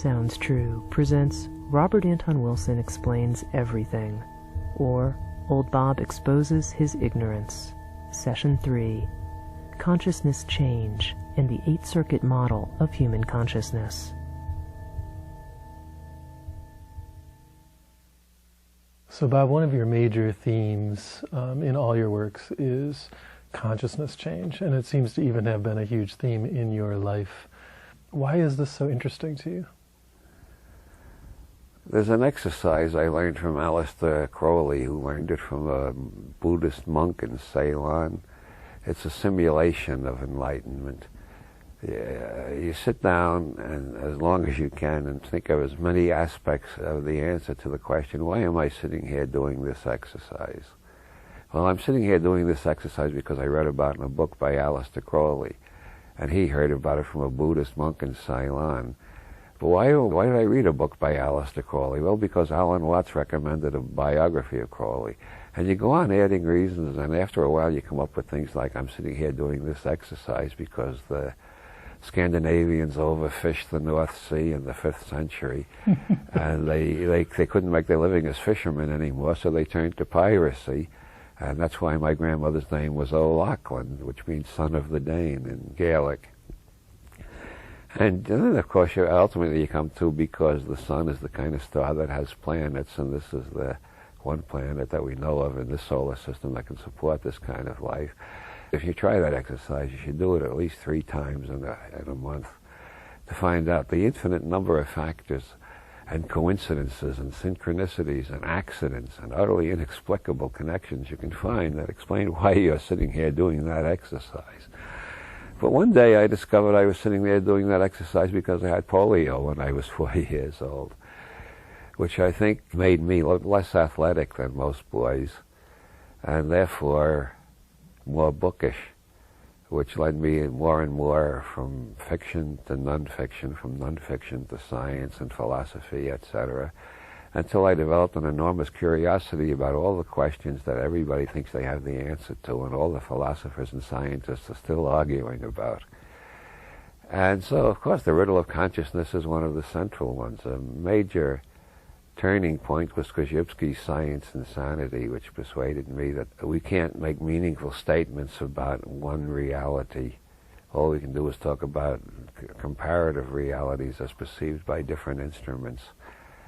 Sounds True presents Robert Anton Wilson Explains Everything, or Old Bob Exposes His Ignorance. Session 3, Consciousness Change and the Eight Circuit Model of Human Consciousness. So Bob, one of your major themes in all your works is consciousness change, and it seems to even have been a huge theme in your life. Why is this so interesting to you? There's an exercise I learned from Aleister Crowley, who learned it from a Buddhist monk in Ceylon. It's a simulation of enlightenment. You sit down and as long as you can and think of as many aspects of the answer to the question, why am I sitting here doing this exercise? Well, I'm sitting here doing this exercise because I read about it in a book by Aleister Crowley, and he heard about it from a Buddhist monk in Ceylon. But why did I read a book by Aleister Crowley? Well, because Alan Watts recommended a biography of Crowley. And you go on adding reasons, and after a while you come up with things like, I'm sitting here doing this exercise because the Scandinavians overfished the North Sea in the 5th century, and they couldn't make their living as fishermen anymore, so they turned to piracy. And that's why my grandmother's name was O'Loughlin, which means son of the Dane in Gaelic. And then, of course, ultimately you come to because the sun is the kind of star that has planets, and this is the one planet that we know of in this solar system that can support this kind of life. If you try that exercise, you should do it at least 3 times in a month to find out the infinite number of factors and coincidences and synchronicities and accidents and utterly inexplicable connections you can find that explain why you're sitting here doing that exercise. But one day I discovered I was sitting there doing that exercise because I had polio when I was 40 years old, which I think made me less athletic than most boys, and therefore more bookish, which led me more and more from fiction to nonfiction, from nonfiction to science and philosophy, etc., until I developed an enormous curiosity about all the questions that everybody thinks they have the answer to, and all the philosophers and scientists are still arguing about. And so, of course, the riddle of consciousness is one of the central ones. A major turning point was Korzybski's Science and Sanity, which persuaded me that we can't make meaningful statements about one reality. All we can do is talk about comparative realities as perceived by different instruments,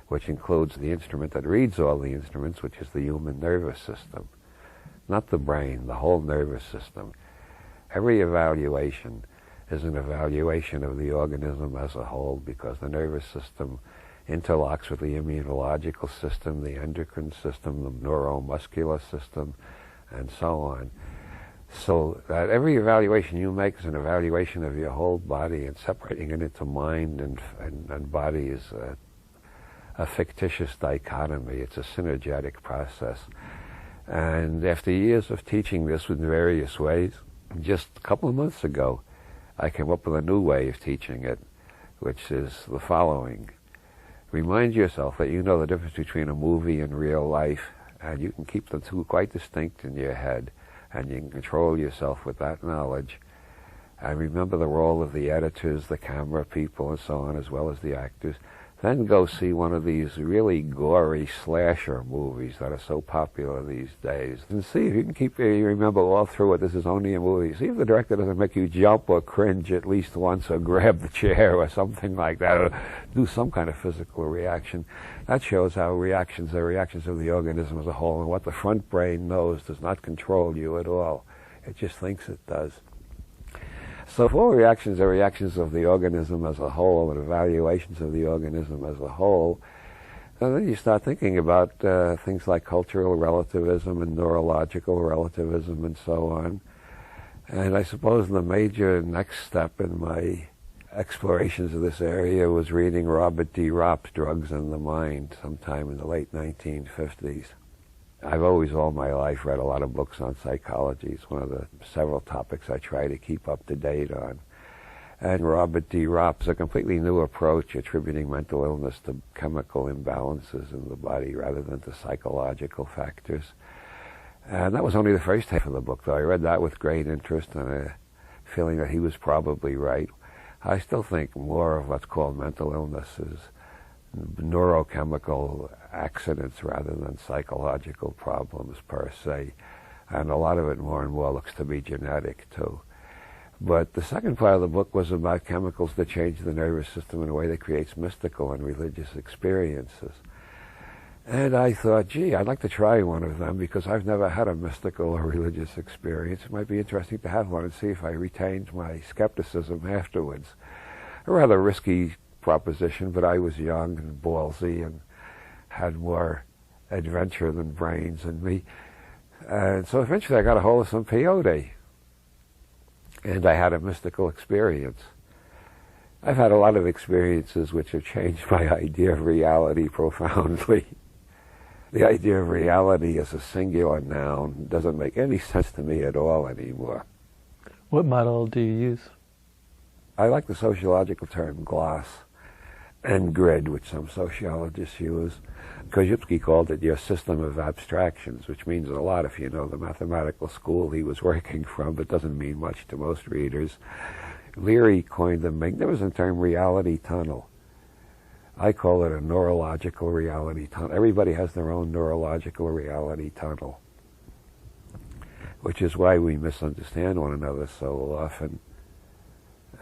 which includes the instrument that reads all the instruments, which is the human nervous system. Not the brain, the whole nervous system. Every evaluation is an evaluation of the organism as a whole, because the nervous system interlocks with the immunological system, the endocrine system, the neuromuscular system, and so on. So that every evaluation you make is an evaluation of your whole body, and separating it into mind and body is a fictitious dichotomy. It's a synergetic process. And after years of teaching this in various ways, just a couple of months ago, I came up with a new way of teaching it, which is the following. Remind yourself that you know the difference between a movie and real life, and you can keep the two quite distinct in your head, and you can control yourself with that knowledge. And remember the role of the editors, the camera people, and so on, as well as the actors. Then go see one of these really gory slasher movies that are so popular these days, and see if you can you remember all through it, this is only a movie. See if the director doesn't make you jump or cringe at least once, or grab the chair or something like that, or do some kind of physical reaction. That shows how reactions are reactions of the organism as a whole, and what the front brain knows does not control you at all. It just thinks it does. So if all reactions are reactions of the organism as a whole, and evaluations of the organism as a whole, then you start thinking about things like cultural relativism and neurological relativism and so on. And I suppose the major next step in my explorations of this area was reading Robert D. Ropp's Drugs in the Mind sometime in the late 1950s. I've always, all my life, read a lot of books on psychology. It's one of the several topics I try to keep up to date on. And Robert D. Ropp's a completely new approach, attributing mental illness to chemical imbalances in the body rather than to psychological factors. And that was only the first half of the book, though. I read that with great interest and a feeling that he was probably right. I still think more of what's called mental illness is neurochemical accidents rather than psychological problems per se. And a lot of it more and more looks to be genetic too. But the second part of the book was about chemicals that change the nervous system in a way that creates mystical and religious experiences. And I thought, gee, I'd like to try one of them because I've never had a mystical or religious experience. It might be interesting to have one and see if I retained my skepticism afterwards. A rather risky proposition, but I was young and ballsy and had more adventure than brains in me. And so eventually I got a hold of some peyote, and I had a mystical experience. I've had a lot of experiences which have changed my idea of reality profoundly. The idea of reality as a singular noun doesn't make any sense to me at all anymore. What model do you use? I like the sociological term glass and grid, which some sociologists use. Korzybski called it your system of abstractions, which means a lot if you know the mathematical school he was working from, but doesn't mean much to most readers. Leary coined the magnificent term reality tunnel. I call it a neurological reality tunnel. Everybody has their own neurological reality tunnel, which is why we misunderstand one another so often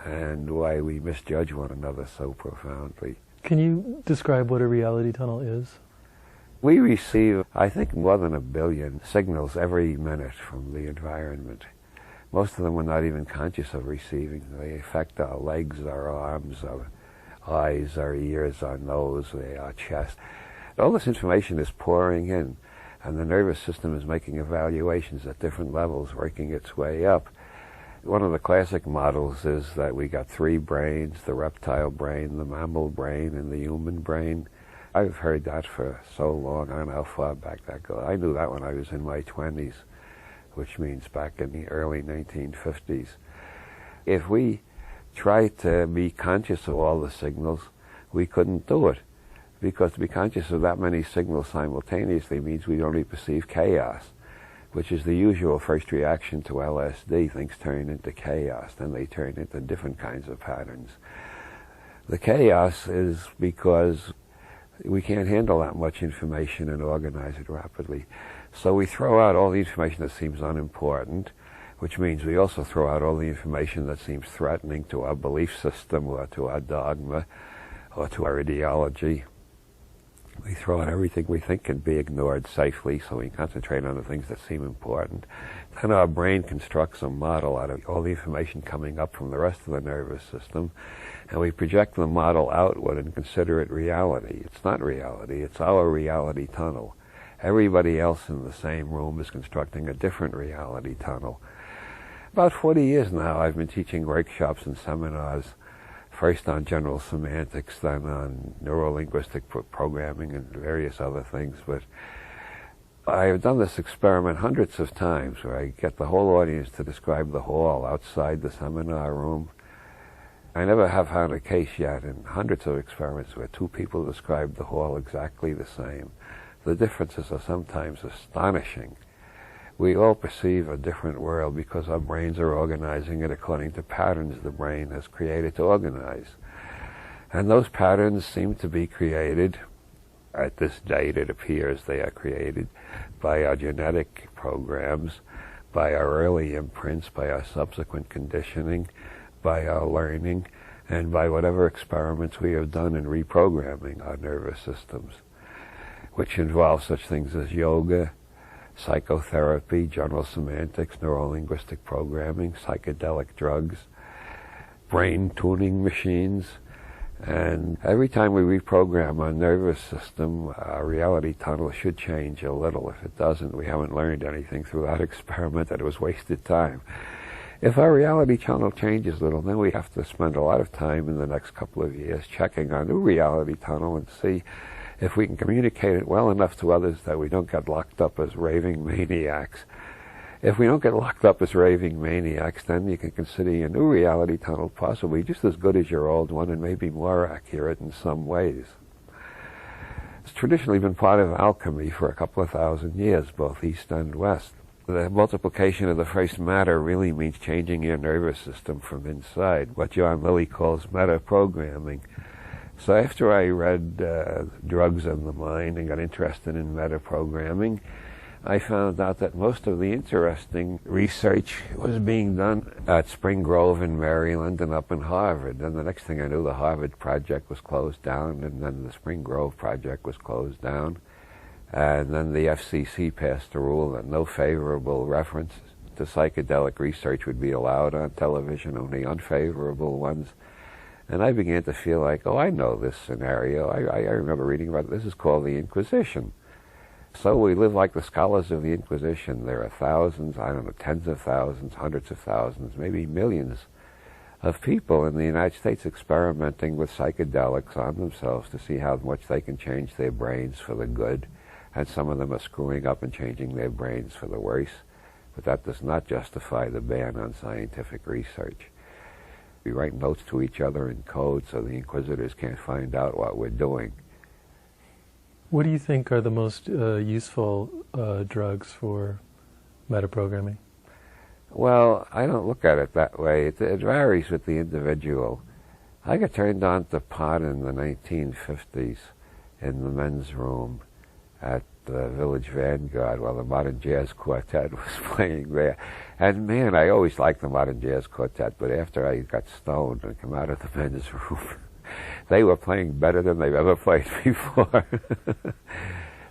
and why we misjudge one another so profoundly. Can you describe what a reality tunnel is? We receive, I think, more than 1 billion signals every minute from the environment. Most of them we're not even conscious of receiving. They affect our legs, our arms, our eyes, our ears, our nose, our chest. All this information is pouring in, and the nervous system is making evaluations at different levels, working its way up. One of the classic models is that we got 3 brains, the reptile brain, the mammal brain, and the human brain. I've heard that for so long. I don't know how far back that goes. I knew that when I was in my 20s, which means back in the early 1950s. If we tried to be conscious of all the signals, we couldn't do it, because to be conscious of that many signals simultaneously means we only perceive chaos, which is the usual first reaction to LSD. Things turn into chaos, then they turn into different kinds of patterns. The chaos is because we can't handle that much information and organize it rapidly. So we throw out all the information that seems unimportant, which means we also throw out all the information that seems threatening to our belief system or to our dogma or to our ideology. We throw out everything we think can be ignored safely, so we concentrate on the things that seem important. Then our brain constructs a model out of all the information coming up from the rest of the nervous system, and we project the model outward and consider it reality. It's not reality, it's our reality tunnel. Everybody else in the same room is constructing a different reality tunnel. About 40 years now I've been teaching workshops and seminars, first on general semantics, then on neurolinguistic programming and various other things. But I've done this experiment hundreds of times where I get the whole audience to describe the hall outside the seminar room. I never have found a case yet in hundreds of experiments where 2 people describe the hall exactly the same. The differences are sometimes astonishing. We all perceive a different world because our brains are organizing it according to patterns the brain has created to organize. And those patterns seem to be created, at this date it appears they are created, by our genetic programs, by our early imprints, by our subsequent conditioning, by our learning, and by whatever experiments we have done in reprogramming our nervous systems, which involve such things as yoga, psychotherapy, general semantics, neurolinguistic programming, psychedelic drugs, brain tuning machines. And every time we reprogram our nervous system, our reality tunnel should change a little. If it doesn't, we haven't learned anything through that experiment, and it was wasted time. If our reality tunnel changes a little, then we have to spend a lot of time in the next couple of years checking our new reality tunnel and see if we can communicate it well enough to others that we don't get locked up as raving maniacs. If we don't get locked up as raving maniacs, then you can consider your new reality tunnel possibly just as good as your old one and maybe more accurate in some ways. It's traditionally been part of alchemy for a couple of thousand years, both East and West. The multiplication of the first matter really means changing your nervous system from inside, what John Lilly calls meta-programming. So after I read Drugs of the Mind and got interested in meta-programming, I found out that most of the interesting research was being done at Spring Grove in Maryland and up in Harvard. And the next thing I knew, the Harvard project was closed down, and then the Spring Grove project was closed down. And then the FCC passed a rule that no favorable reference to psychedelic research would be allowed on television, only unfavorable ones. And I began to feel like, oh, I know this scenario. I remember reading about it. This is called the Inquisition. So we live like the scholars of the Inquisition. There are thousands, I don't know, tens of thousands, hundreds of thousands, maybe millions of people in the United States experimenting with psychedelics on themselves to see how much they can change their brains for the good. And some of them are screwing up and changing their brains for the worse. But that does not justify the ban on scientific research. We write notes to each other in code so the inquisitors can't find out what we're doing. What do you think are the most useful drugs for metaprogramming? Well, I don't look at it that way. It varies with the individual. I got turned on to pot in the 1950s in the men's room at the Village Vanguard while the Modern Jazz Quartet was playing there. And man, I always liked the Modern Jazz Quartet, but after I got stoned and come out of the men's room, they were playing better than they've ever played before.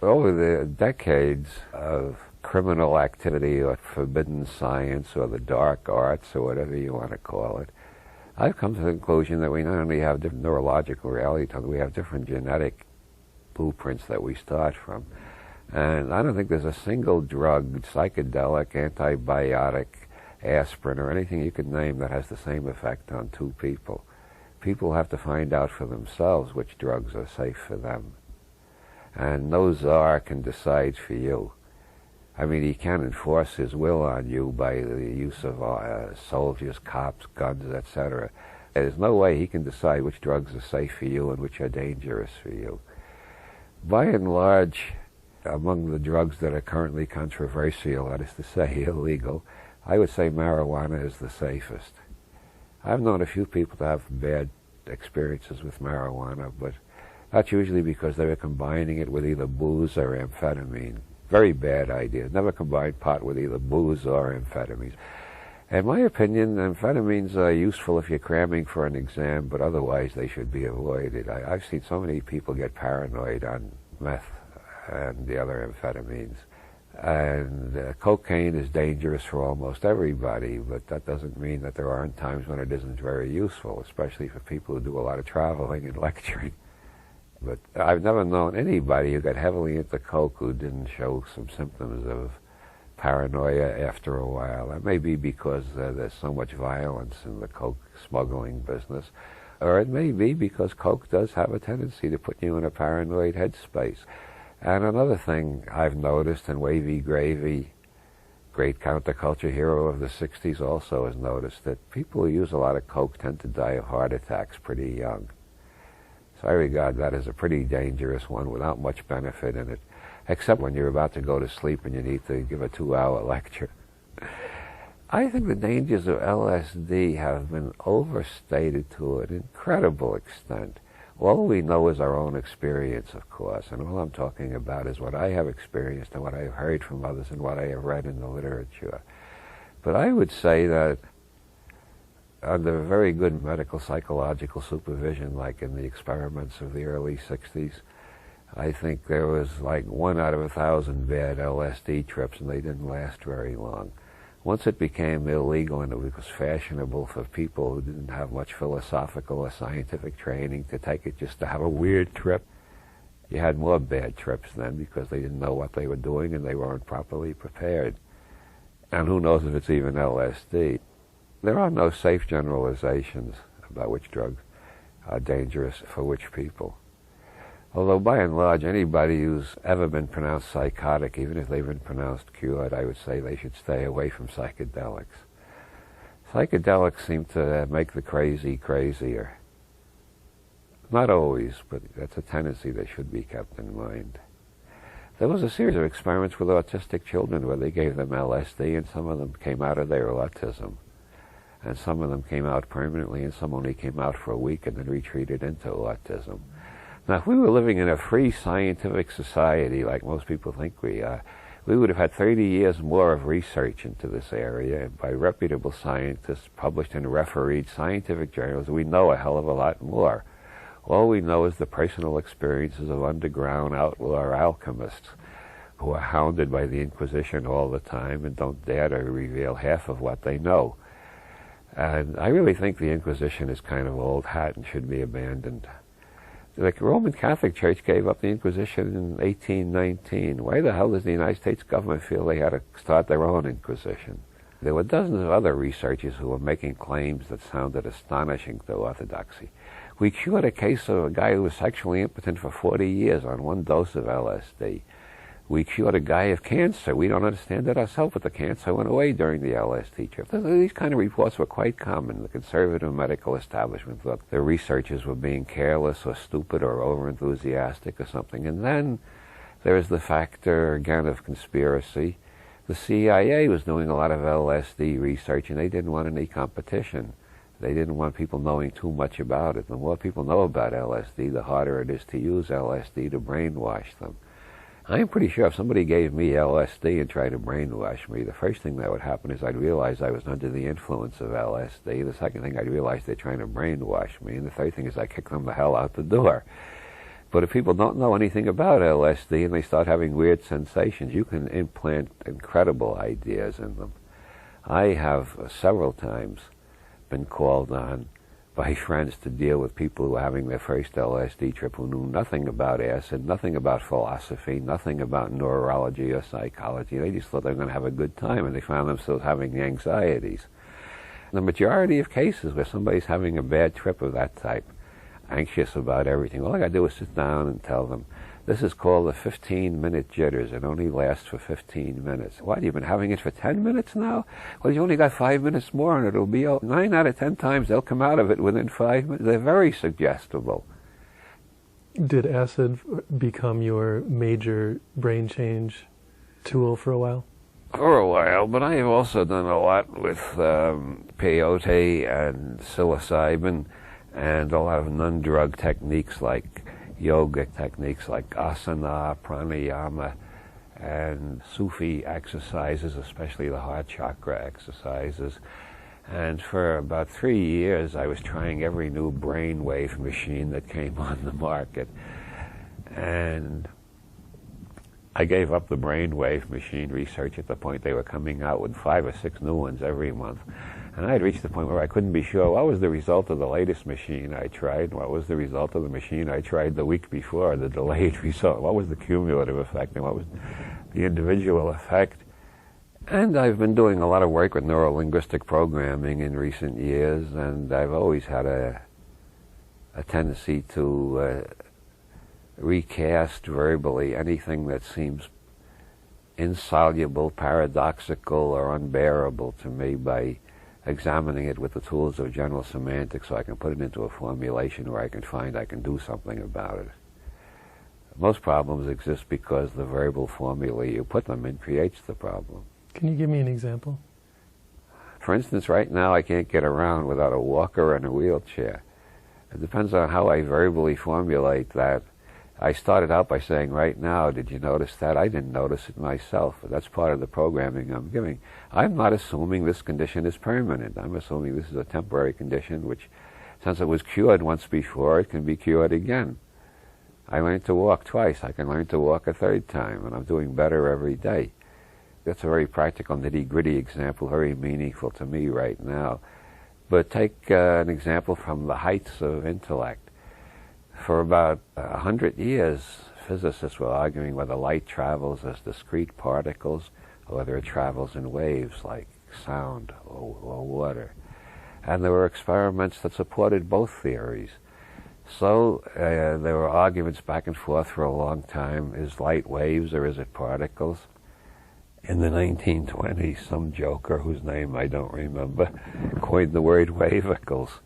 Over the decades of criminal activity or forbidden science or the dark arts or whatever you want to call it, I've come to the conclusion that we not only have different neurological reality, we have different genetic blueprints that we start from. And I don't think there's a single drug, psychedelic, antibiotic, aspirin, or anything you could name that has the same effect on two people. People have to find out for themselves which drugs are safe for them. And no czar can decide for you. I mean, he can enforce his will on you by the use of soldiers, cops, guns, etc. There's no way he can decide which drugs are safe for you and which are dangerous for you. By and large, among the drugs that are currently controversial, that is to say illegal, I would say marijuana is the safest. I've known a few people to have bad experiences with marijuana, but that's usually because they were combining it with either booze or amphetamine. Very bad idea. Never combine pot with either booze or amphetamines. In my opinion, amphetamines are useful if you're cramming for an exam, but otherwise they should be avoided. I've seen so many people get paranoid on meth and the other amphetamines. And cocaine is dangerous for almost everybody, but that doesn't mean that there aren't times when it isn't very useful, especially for people who do a lot of traveling and lecturing. But I've never known anybody who got heavily into coke who didn't show some symptoms of paranoia after a while. That may be because there's so much violence in the coke smuggling business, or it may be because coke does have a tendency to put you in a paranoid headspace. And another thing I've noticed, and Wavy Gravy, great counterculture hero of the 60s, also has noticed, that people who use a lot of coke tend to die of heart attacks pretty young. So I regard that as a pretty dangerous one without much benefit in it, except when you're about to go to sleep and you need to give a 2-hour lecture. I think the dangers of LSD have been overstated to an incredible extent. All we know is our own experience, of course, and all I'm talking about is what I have experienced and what I have heard from others and what I have read in the literature. But I would say that under very good medical psychological supervision, like in the experiments of the early 60s, I think there was like 1 out of 1,000 bad LSD trips, and they didn't last very long. Once it became illegal and it was fashionable for people who didn't have much philosophical or scientific training to take it just to have a weird trip, you had more bad trips then because they didn't know what they were doing and they weren't properly prepared. And who knows if it's even LSD. There are no safe generalizations about which drugs are dangerous for which people. Although by and large, anybody who's ever been pronounced psychotic, even if they've been pronounced cured, I would say they should stay away from psychedelics. Psychedelics seem to make the crazy crazier. Not always, but that's a tendency that should be kept in mind. There was a series of experiments with autistic children where they gave them LSD, and some of them came out of their autism. And some of them came out permanently, and some only came out for a week and then retreated into autism. Now, if we were living in a free scientific society, like most people think we are, we would have had 30 years more of research into this area by reputable scientists published in refereed scientific journals. We know a hell of a lot more. All we know is the personal experiences of underground outlaw alchemists who are hounded by the Inquisition all the time and don't dare to reveal half of what they know. And I really think the Inquisition is kind of old hat and should be abandoned. The Roman Catholic Church gave up the Inquisition in 1819. Why the hell does the United States government feel they had to start their own Inquisition? There were dozens of other researchers who were making claims that sounded astonishing to orthodoxy. We cured a case of a guy who was sexually impotent for 40 years on one dose of LSD. We cured a guy of cancer. We don't understand it ourselves, but the cancer went away during the LSD trip. These kind of reports were quite common. The conservative medical establishment thought the researchers were being careless or stupid or over-enthusiastic or something. And then there is the factor, again, of conspiracy. The CIA was doing a lot of LSD research, and they didn't want any competition. They didn't want people knowing too much about it. The more people know about LSD, the harder it is to use LSD to brainwash them. I'm pretty sure if somebody gave me LSD and tried to brainwash me, the first thing that would happen is I'd realize I was under the influence of LSD. The second thing, I'd realize they're trying to brainwash me. And the third thing is I kick them the hell out the door. But if people don't know anything about LSD and they start having weird sensations, you can implant incredible ideas in them. I have several times been called on by friends to deal with people who were having their first LSD trip who knew nothing about acid, nothing about philosophy, nothing about neurology or psychology. They just thought they were going to have a good time, and they found themselves having anxieties. The majority of cases where somebody's having a bad trip of that type, anxious about everything, all I got to do is sit down and tell them, this is called the 15-minute jitters. It only lasts for 15 minutes. What, you've been having it for 10 minutes now? Well, you only got 5 minutes more and it'll be 9 out of 10 times they'll come out of it within 5 minutes. They're very suggestible. Did acid become your major brain change tool for a while? For a while, but I have also done a lot with peyote and psilocybin and a lot of non-drug techniques like yoga techniques like asana, pranayama, and Sufi exercises, especially the heart chakra exercises. And for about 3 years, I was trying every new brainwave machine that came on the market. And I gave up the brainwave machine research at the point they were coming out with 5 or 6 new ones every month. And I had reached the point where I couldn't be sure what was the result of the latest machine I tried, what was the result of the machine I tried the week before, the delayed result, what was the cumulative effect, and what was the individual effect. And I've been doing a lot of work with neuro-linguistic programming in recent years, and I've always had a tendency to recast verbally anything that seems insoluble, paradoxical, or unbearable to me by examining it with the tools of general semantics so I can put it into a formulation where I can find I can do something about it. Most problems exist because the verbal formula you put them in creates the problem. Can you give me an example? For instance, right now I can't get around without a walker and a wheelchair. It depends on how I verbally formulate that. I started out by saying, right now, did you notice that? I didn't notice it myself. That's part of the programming I'm giving. I'm not assuming this condition is permanent. I'm assuming this is a temporary condition which, since it was cured once before, it can be cured again. I learned to walk twice. I can learn to walk a third time, and I'm doing better every day. That's a very practical, nitty-gritty example, very meaningful to me right now. But take an example from the heights of intellect. For about 100 years, physicists were arguing whether light travels as discrete particles or whether it travels in waves like sound or water. And there were experiments that supported both theories. So there were arguments back and forth for a long time. Is light waves or is it particles? In the 1920s, some joker whose name I don't remember coined the word wavicles.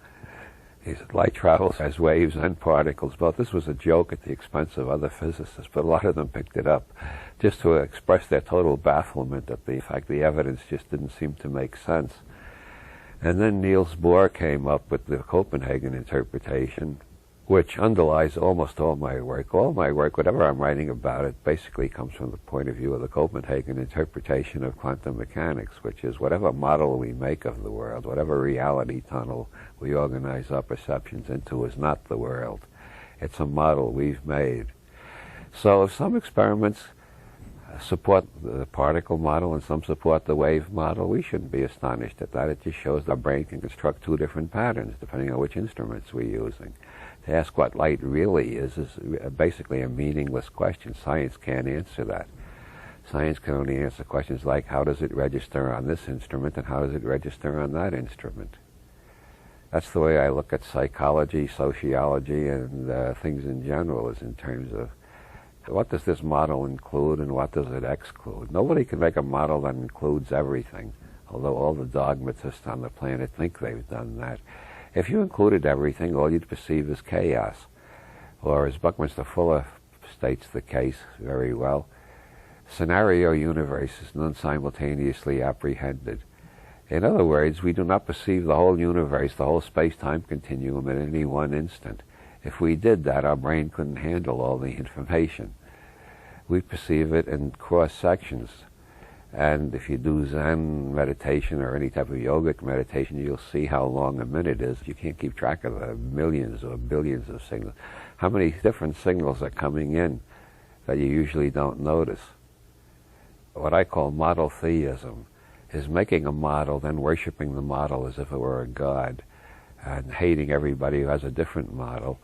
He said, light travels as waves and particles. But this was a joke at the expense of other physicists, but a lot of them picked it up just to express their total bafflement at the fact the evidence just didn't seem to make sense. And then Niels Bohr came up with the Copenhagen interpretation, which underlies almost all my work. All my work, whatever I'm writing about it, basically comes from the point of view of the Copenhagen interpretation of quantum mechanics, which is whatever model we make of the world, whatever reality tunnel we organize our perceptions into is not the world. It's a model we've made. So if some experiments support the particle model and some support the wave model, we shouldn't be astonished at that. It just shows our brain can construct two different patterns depending on which instruments we're using. To ask what light really is basically a meaningless question. Science can't answer that. Science can only answer questions like how does it register on this instrument and how does it register on that instrument. That's the way I look at psychology, sociology, and things in general, is in terms of what does this model include and what does it exclude. Nobody can make a model that includes everything, although all the dogmatists on the planet think they've done that. If you included everything, all you'd perceive is chaos. Or as Buckminster Fuller states the case very well, scenario universes non-simultaneously apprehended. In other words, we do not perceive the whole universe, the whole space-time continuum at any one instant. If we did that, our brain couldn't handle all the information. We perceive it in cross-sections. And if you do Zen meditation or any type of yogic meditation, you'll see how long a minute is. You can't keep track of the millions or billions of signals. How many different signals are coming in that you usually don't notice? What I call model theism is making a model, then worshiping the model as if it were a god, and hating everybody who has a different model.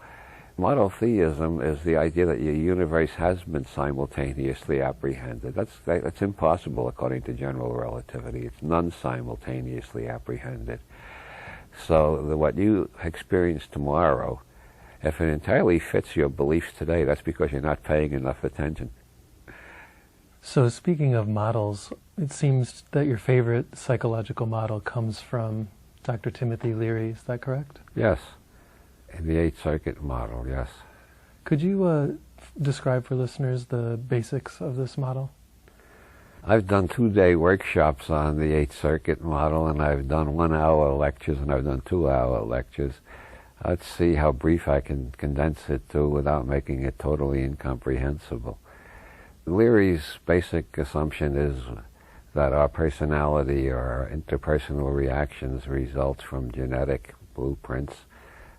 Model theism is the idea that your universe has been simultaneously apprehended. That's impossible according to general relativity. It's non-simultaneously apprehended. So what you experience tomorrow, if it entirely fits your beliefs today, that's because you're not paying enough attention. So speaking of models, it seems that your favorite psychological model comes from Dr. Timothy Leary. Is that correct? Yes. In the Eighth Circuit model, yes. Could you describe for listeners the basics of this model? I've done 2-day workshops on the Eighth Circuit model, and I've done 1-hour lectures, and I've done 2-hour lectures. Let's see how brief I can condense it to without making it totally incomprehensible. Leary's basic assumption is that our personality or our interpersonal reactions results from genetic blueprints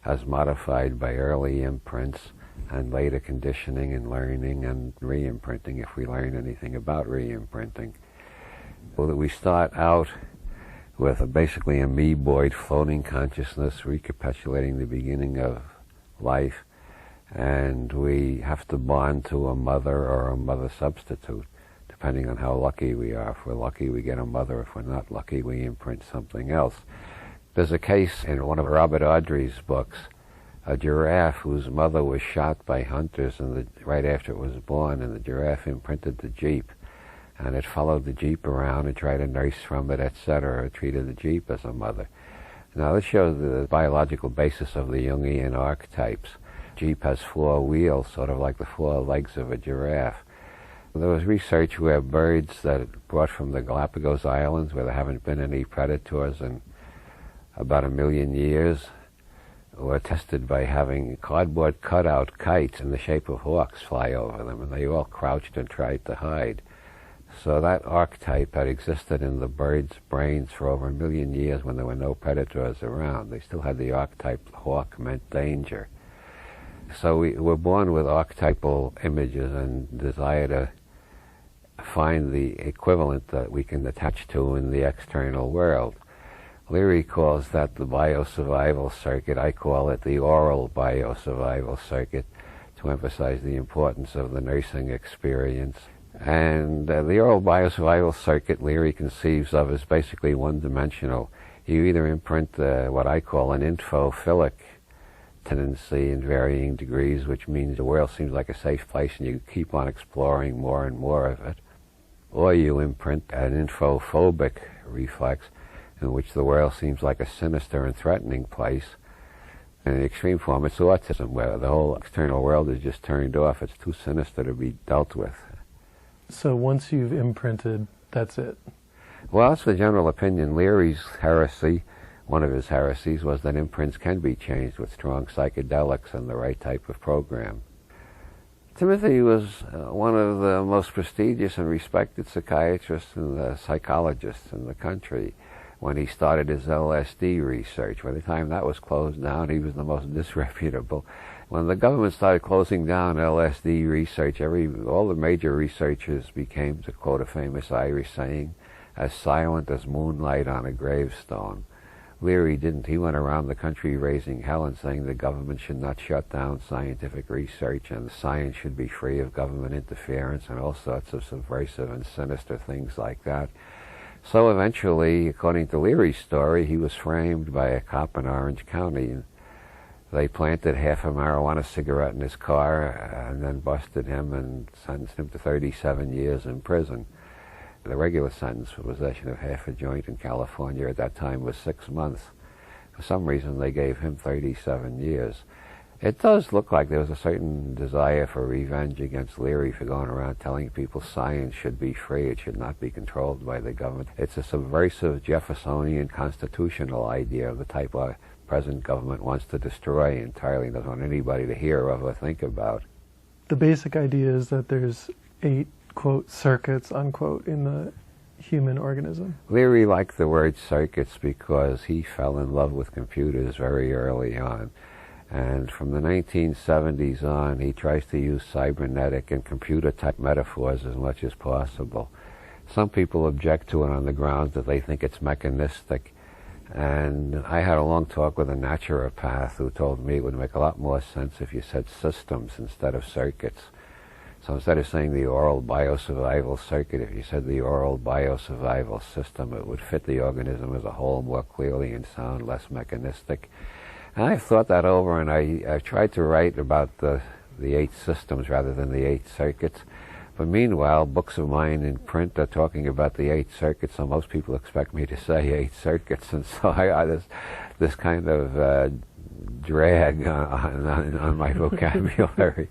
as modified by early imprints and later conditioning and learning and re-imprinting, if we learn anything about re-imprinting. Well, we start out with basically amoeboid floating consciousness recapitulating the beginning of life, and we have to bond to a mother or a mother substitute, depending on how lucky we are. If we're lucky, we get a mother. If we're not lucky, we imprint something else. There's a case in one of Robert Audrey's books, a giraffe whose mother was shot by hunters right after it was born, and the giraffe imprinted the jeep, and it followed the jeep around and tried to nurse from it, etc., treated the jeep as a mother. Now this shows the biological basis of the Jungian archetypes. Jeep has 4 wheels, sort of like the 4 legs of a giraffe. There was research where birds that brought from the Galapagos Islands, where there haven't been any predators in about 1 million years, were tested by having cardboard cutout kites in the shape of hawks fly over them, and they all crouched and tried to hide. So that archetype had existed in the birds' brains for over 1 million years when there were no predators around. They still had the archetype hawk meant danger. So we were born with archetypal images and desire to find the equivalent that we can attach to in the external world. Leary calls that the biosurvival circuit. I call it the oral biosurvival circuit, to emphasize the importance of the nursing experience. And the oral biosurvival circuit Leary conceives of as basically one-dimensional. You either imprint what I call an infophilic tendency in varying degrees, which means the world seems like a safe place and you keep on exploring more and more of it, or you imprint an infophobic reflex in which the world seems like a sinister and threatening place, In the extreme form, it's autism, where the whole external world is just turned off. It's too sinister to be dealt with. So once you've imprinted, that's it? Well, that's the general opinion. Leary's heresy, one of his heresies, was that imprints can be changed with strong psychedelics and the right type of program. Timothy was one of the most prestigious and respected psychiatrists and psychologists in the country when he started his LSD research. By the time that was closed down, he was the most disreputable. When the government started closing down LSD research, all the major researchers became, to quote a famous Irish saying, as silent as moonlight on a gravestone. Leary didn't. He went around the country raising hell and saying the government should not shut down scientific research and science should be free of government interference and all sorts of subversive and sinister things like that. So eventually, according to Leary's story, he was framed by a cop in Orange County. They planted half a marijuana cigarette in his car and then busted him and sentenced him to 37 years in prison. The regular sentence for possession of half a joint in California at that time was 6 months. For some reason, they gave him 37 years. It does look like there was a certain desire for revenge against Leary for going around telling people science should be free, it should not be controlled by the government. It's a subversive Jeffersonian constitutional idea of the type our present government wants to destroy entirely and doesn't want anybody to hear of or think about. The basic idea is that there's 8, quote, circuits, unquote, in the human organism. Leary liked the word circuits because he fell in love with computers very early on. And from the 1970s on, he tries to use cybernetic and computer-type metaphors as much as possible. Some people object to it on the grounds that they think it's mechanistic. And I had a long talk with a naturopath who told me it would make a lot more sense if you said systems instead of circuits. So instead of saying the oral biosurvival circuit, if you said the oral biosurvival system, it would fit the organism as a whole more clearly and sound less mechanistic. And I've thought that over, and I've tried to write about the 8 systems rather than the 8 circuits. But meanwhile, books of mine in print are talking about the 8 circuits, so most people expect me to say 8 circuits, and so I this kind of drag on my vocabulary.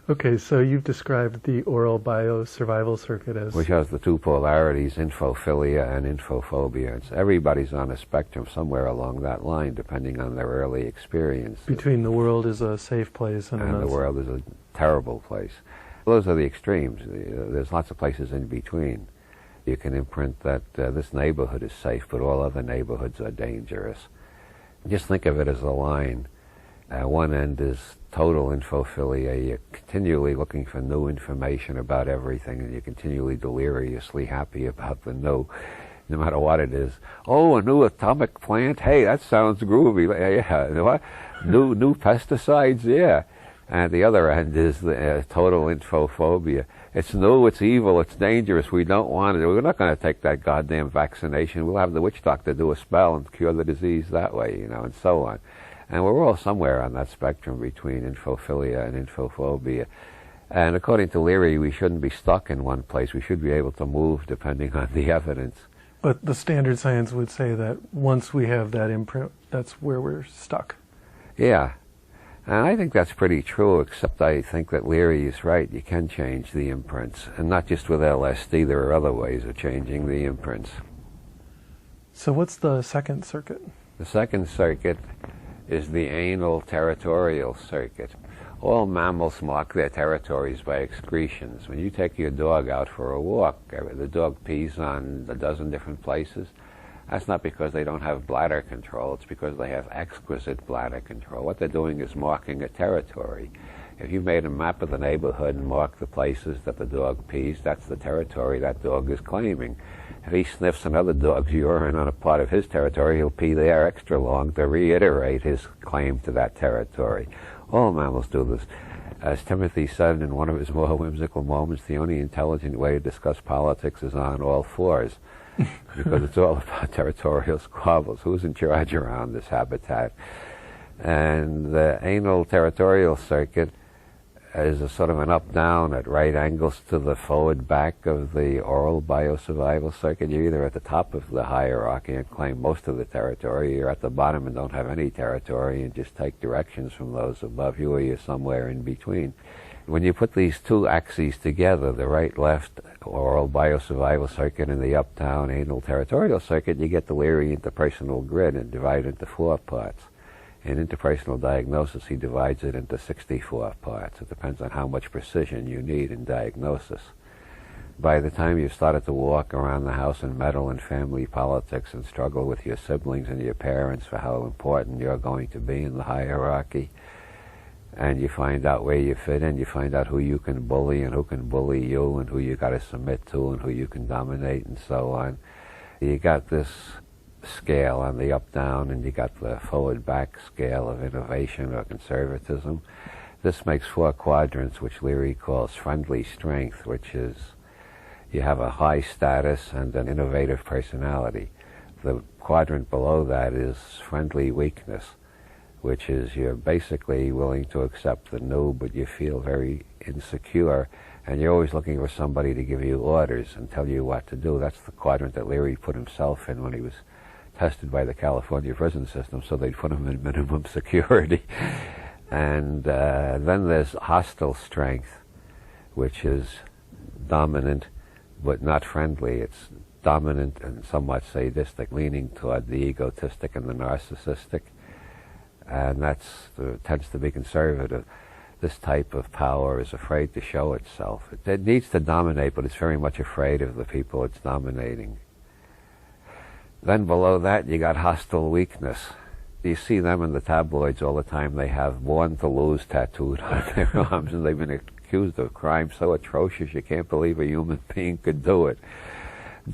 Okay, so you've described the oral biosurvival circuit as... which has the 2 polarities, infophilia and infophobia. Everybody's on a spectrum somewhere along that line, depending on their early experience. Between the world is a safe place and the world is a terrible place. Those are the extremes. There's lots of places in between. You can imprint that this neighborhood is safe, but all other neighborhoods are dangerous. Just think of it as a line. One end is total infophilia. You're continually looking for new information about everything, and you're continually deliriously happy about the new, no matter what it is. Oh, a new atomic plant? Hey, that sounds groovy. Yeah, what? New pesticides? Yeah. And at the other end is the total infophobia. It's new, it's evil, it's dangerous, we don't want it. We're not going to take that goddamn vaccination. We'll have the witch doctor do a spell and cure the disease that way, and so on. And we're all somewhere on that spectrum between infophilia and infophobia. And according to Leary, we shouldn't be stuck in one place. We should be able to move depending on the evidence. But the standard science would say that once we have that imprint, that's where we're stuck. Yeah. And I think that's pretty true, except I think that Leary is right. You can change the imprints. And not just with LSD. There are other ways of changing the imprints. So what's the second circuit? The second circuit is the anal territorial circuit. All mammals mark their territories by excretions. When you take your dog out for a walk, the dog pees on a dozen different places. That's not because they don't have bladder control, it's because they have exquisite bladder control. What they're doing is marking a territory. If you made a map of the neighborhood and marked the places that the dog pees, that's the territory that dog is claiming. If he sniffs another dog's urine on a part of his territory, he'll pee there extra long to reiterate his claim to that territory. All mammals do this. As Timothy said in one of his more whimsical moments, the only intelligent way to discuss politics is on all fours, because it's all about territorial squabbles. Who's in charge around this habitat? And the anal territorial circuit is a sort of an up-down at right angles to the forward-back of the oral biosurvival circuit. You're either at the top of the hierarchy and claim most of the territory, you're at the bottom and don't have any territory and just take directions from those above you, or you're somewhere in between. When you put these two axes together, the right-left oral biosurvival circuit and the up-down anal territorial circuit, you get the Leary interpersonal grid and divide it into 4 parts. In interpersonal diagnosis, he divides it into 64 parts. It depends on how much precision you need in diagnosis. By the time you've started to walk around the house and meddle in family politics and struggle with your siblings and your parents for how important you're going to be in the hierarchy, and you find out where you fit in, you find out who you can bully and who can bully you and who you got to submit to and who you can dominate and so on. You got this scale on the up-down, and you got the forward-back scale of innovation or conservatism. This makes 4 quadrants, which Leary calls friendly strength, which is you have a high status and an innovative personality. The quadrant below that is friendly weakness, which is you're basically willing to accept the new, but you feel very insecure, and you're always looking for somebody to give you orders and tell you what to do. That's the quadrant that Leary put himself in when he was tested by the California prison system, so they'd put him in minimum security. And then there's hostile strength, which is dominant but not friendly. It's dominant and somewhat sadistic, leaning toward the egotistic and the narcissistic. And that tends to be conservative. This type of power is afraid to show itself. It needs to dominate, but it's very much afraid of the people it's dominating. Then below that, you got hostile weakness. You see them in the tabloids all the time. They have "Born to Lose" tattooed on their arms, and they've been accused of crimes so atrocious you can't believe a human being could do it.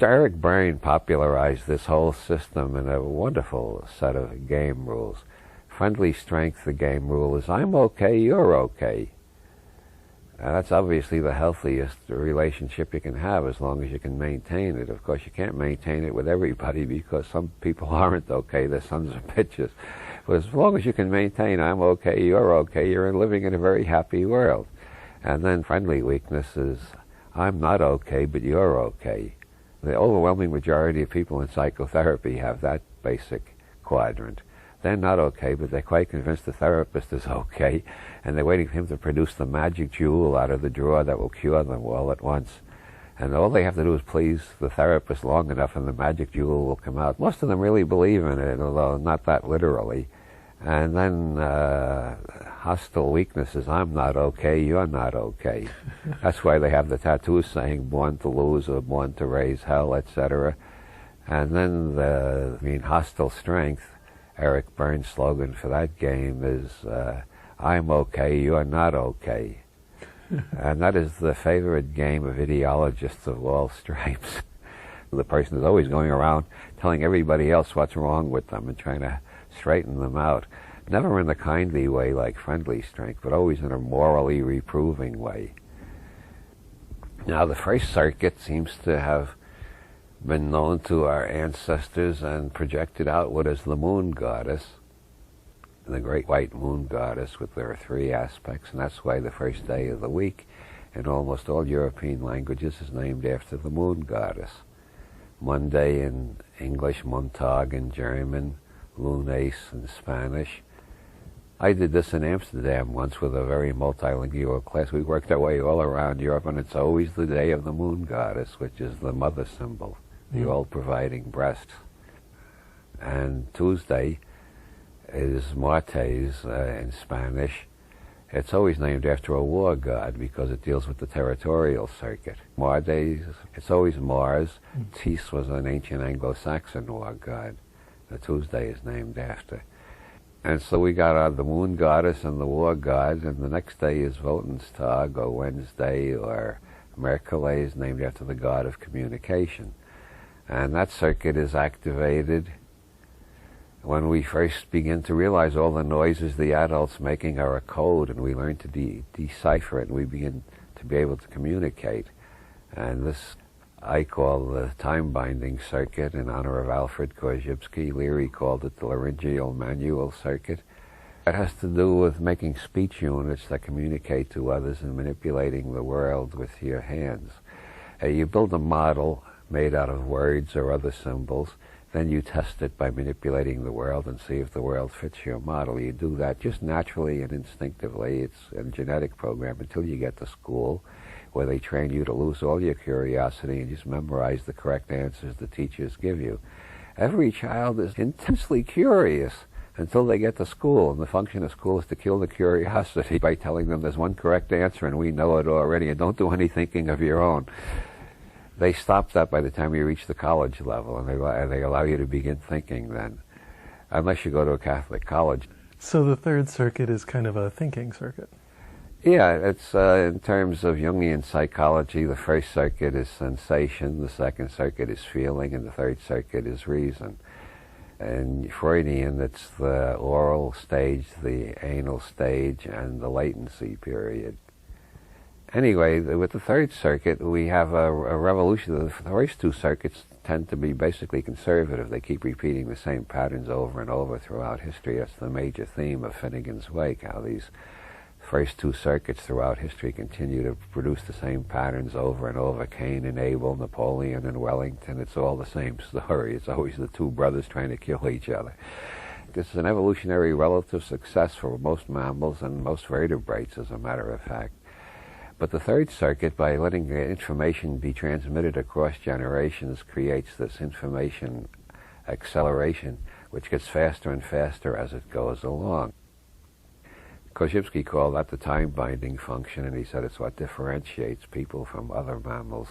Eric Byrne popularized this whole system in a wonderful set of game rules. Friendly strength, the game rule is, I'm okay, you're okay. That's obviously the healthiest relationship you can have as long as you can maintain it. Of course, you can't maintain it with everybody because some people aren't okay. They're sons of bitches. But as long as you can maintain, I'm okay, you're living in a very happy world. And then friendly weakness is, I'm not okay, but you're okay. The overwhelming majority of people in psychotherapy have that basic quadrant. They're not okay, but they're quite convinced the therapist is okay, and they're waiting for him to produce the magic jewel out of the drawer that will cure them all at once. And all they have to do is please the therapist long enough, and the magic jewel will come out. Most of them really believe in it, although not that literally. And then hostile weakness is, I'm not okay, you're not okay. That's why they have the tattoos saying "Born to Lose" or "Born to Raise Hell," etc. And then hostile strength. Eric Byrne's slogan for that game is, I'm okay, you're not okay. And that is the favorite game of ideologists of all stripes. The person is always going around telling everybody else what's wrong with them and trying to straighten them out. Never in a kindly way like friendly strength, but always in a morally reproving way. Now, the first circuit seems to have been known to our ancestors and projected outward as the moon goddess, the great white moon goddess with their 3 aspects, and that's why the first day of the week in almost all European languages is named after the moon goddess. Monday in English, Montag in German, Lunes in Spanish. I did this in Amsterdam once with a very multilingual class. We worked our way all around Europe, and it's always the day of the moon goddess, which is the mother symbol, the all-providing breast. And Tuesday is Martes in Spanish. It's always named after a war god because it deals with the territorial circuit. Martes, it's always Mars. Tis was an ancient Anglo-Saxon war god. The Tuesday is named after. And so we got the moon goddess and the war god, and the next day is Wotenstag, or Wednesday, or Mercules, named after the god of communication. And that circuit is activated when we first begin to realize all the noises the adults making are a code, and we learn to decipher it, and we begin to be able to communicate. And this I call the time-binding circuit in honor of Alfred Korzybski. Leary called it the laryngeal manual circuit. It has to do with making speech units that communicate to others and manipulating the world with your hands. You build a model made out of words or other symbols, then you test it by manipulating the world and see if the world fits your model. You do that just naturally and instinctively. It's a genetic program until you get to school, where they train you to lose all your curiosity and just memorize the correct answers the teachers give you. Every child is intensely curious until they get to school, and the function of school is to kill the curiosity by telling them there's one correct answer and we know it already, and don't do any thinking of your own. They stop that by the time you reach the college level, and they allow you to begin thinking then, unless you go to a Catholic college. So the third circuit is kind of a thinking circuit. Yeah, it's in terms of Jungian psychology, the first circuit is sensation, the second circuit is feeling, and the third circuit is reason. And Freudian, it's the oral stage, the anal stage, and the latency period. Anyway, with the third circuit, we have a revolution. The first two circuits tend to be basically conservative. They keep repeating the same patterns over and over throughout history. That's the major theme of Finnegan's Wake, how these first two circuits throughout history continue to produce the same patterns over and over. Cain and Abel, Napoleon and Wellington, it's all the same story. It's always the two brothers trying to kill each other. This is an evolutionary relative success for most mammals and most vertebrates, as a matter of fact. But the third circuit, by letting the information be transmitted across generations, creates this information acceleration, which gets faster and faster as it goes along. Korzybski called that the time-binding function, and he said it's what differentiates people from other mammals.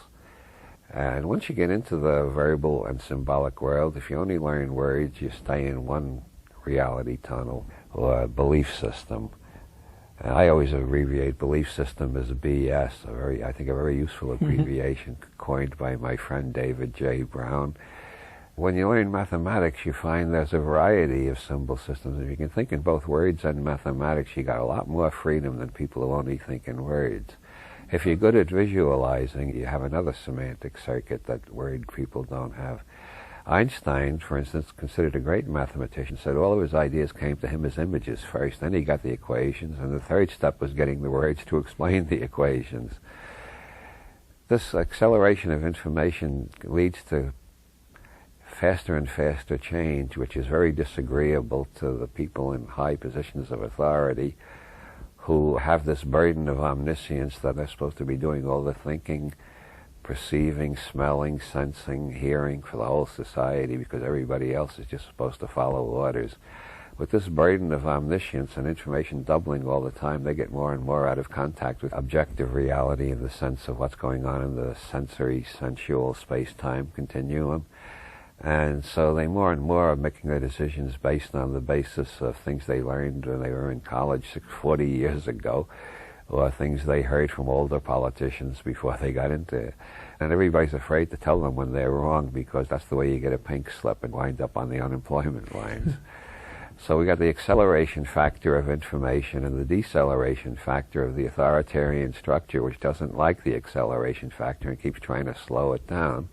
And once you get into the verbal and symbolic world, if you only learn words, you stay in one reality tunnel or belief system. And I always abbreviate belief system as BS, I think a very useful abbreviation coined by my friend David J. Brown. When you learn mathematics, you find there's a variety of symbol systems. If you can think in both words and mathematics, you got a lot more freedom than people who only think in words. If you're good at visualizing, you have another semantic circuit that word people don't have. Einstein, for instance, considered a great mathematician, said all of his ideas came to him as images first. Then he got the equations, and the third step was getting the words to explain the equations. This acceleration of information leads to faster and faster change, which is very disagreeable to the people in high positions of authority who have this burden of omniscience that they're supposed to be doing all the thinking, perceiving, smelling, sensing, hearing for the whole society, because everybody else is just supposed to follow orders. With this burden of omniscience and information doubling all the time, they get more and more out of contact with objective reality in the sense of what's going on in the sensory, sensual space-time continuum. And so they more and more are making their decisions based on the basis of things they learned when they were in college 40 years ago, or things they heard from older politicians before they got into it. And everybody's afraid to tell them when they're wrong, because that's the way you get a pink slip and wind up on the unemployment lines. So we got the acceleration factor of information and the deceleration factor of the authoritarian structure, which doesn't like the acceleration factor and keeps trying to slow it down.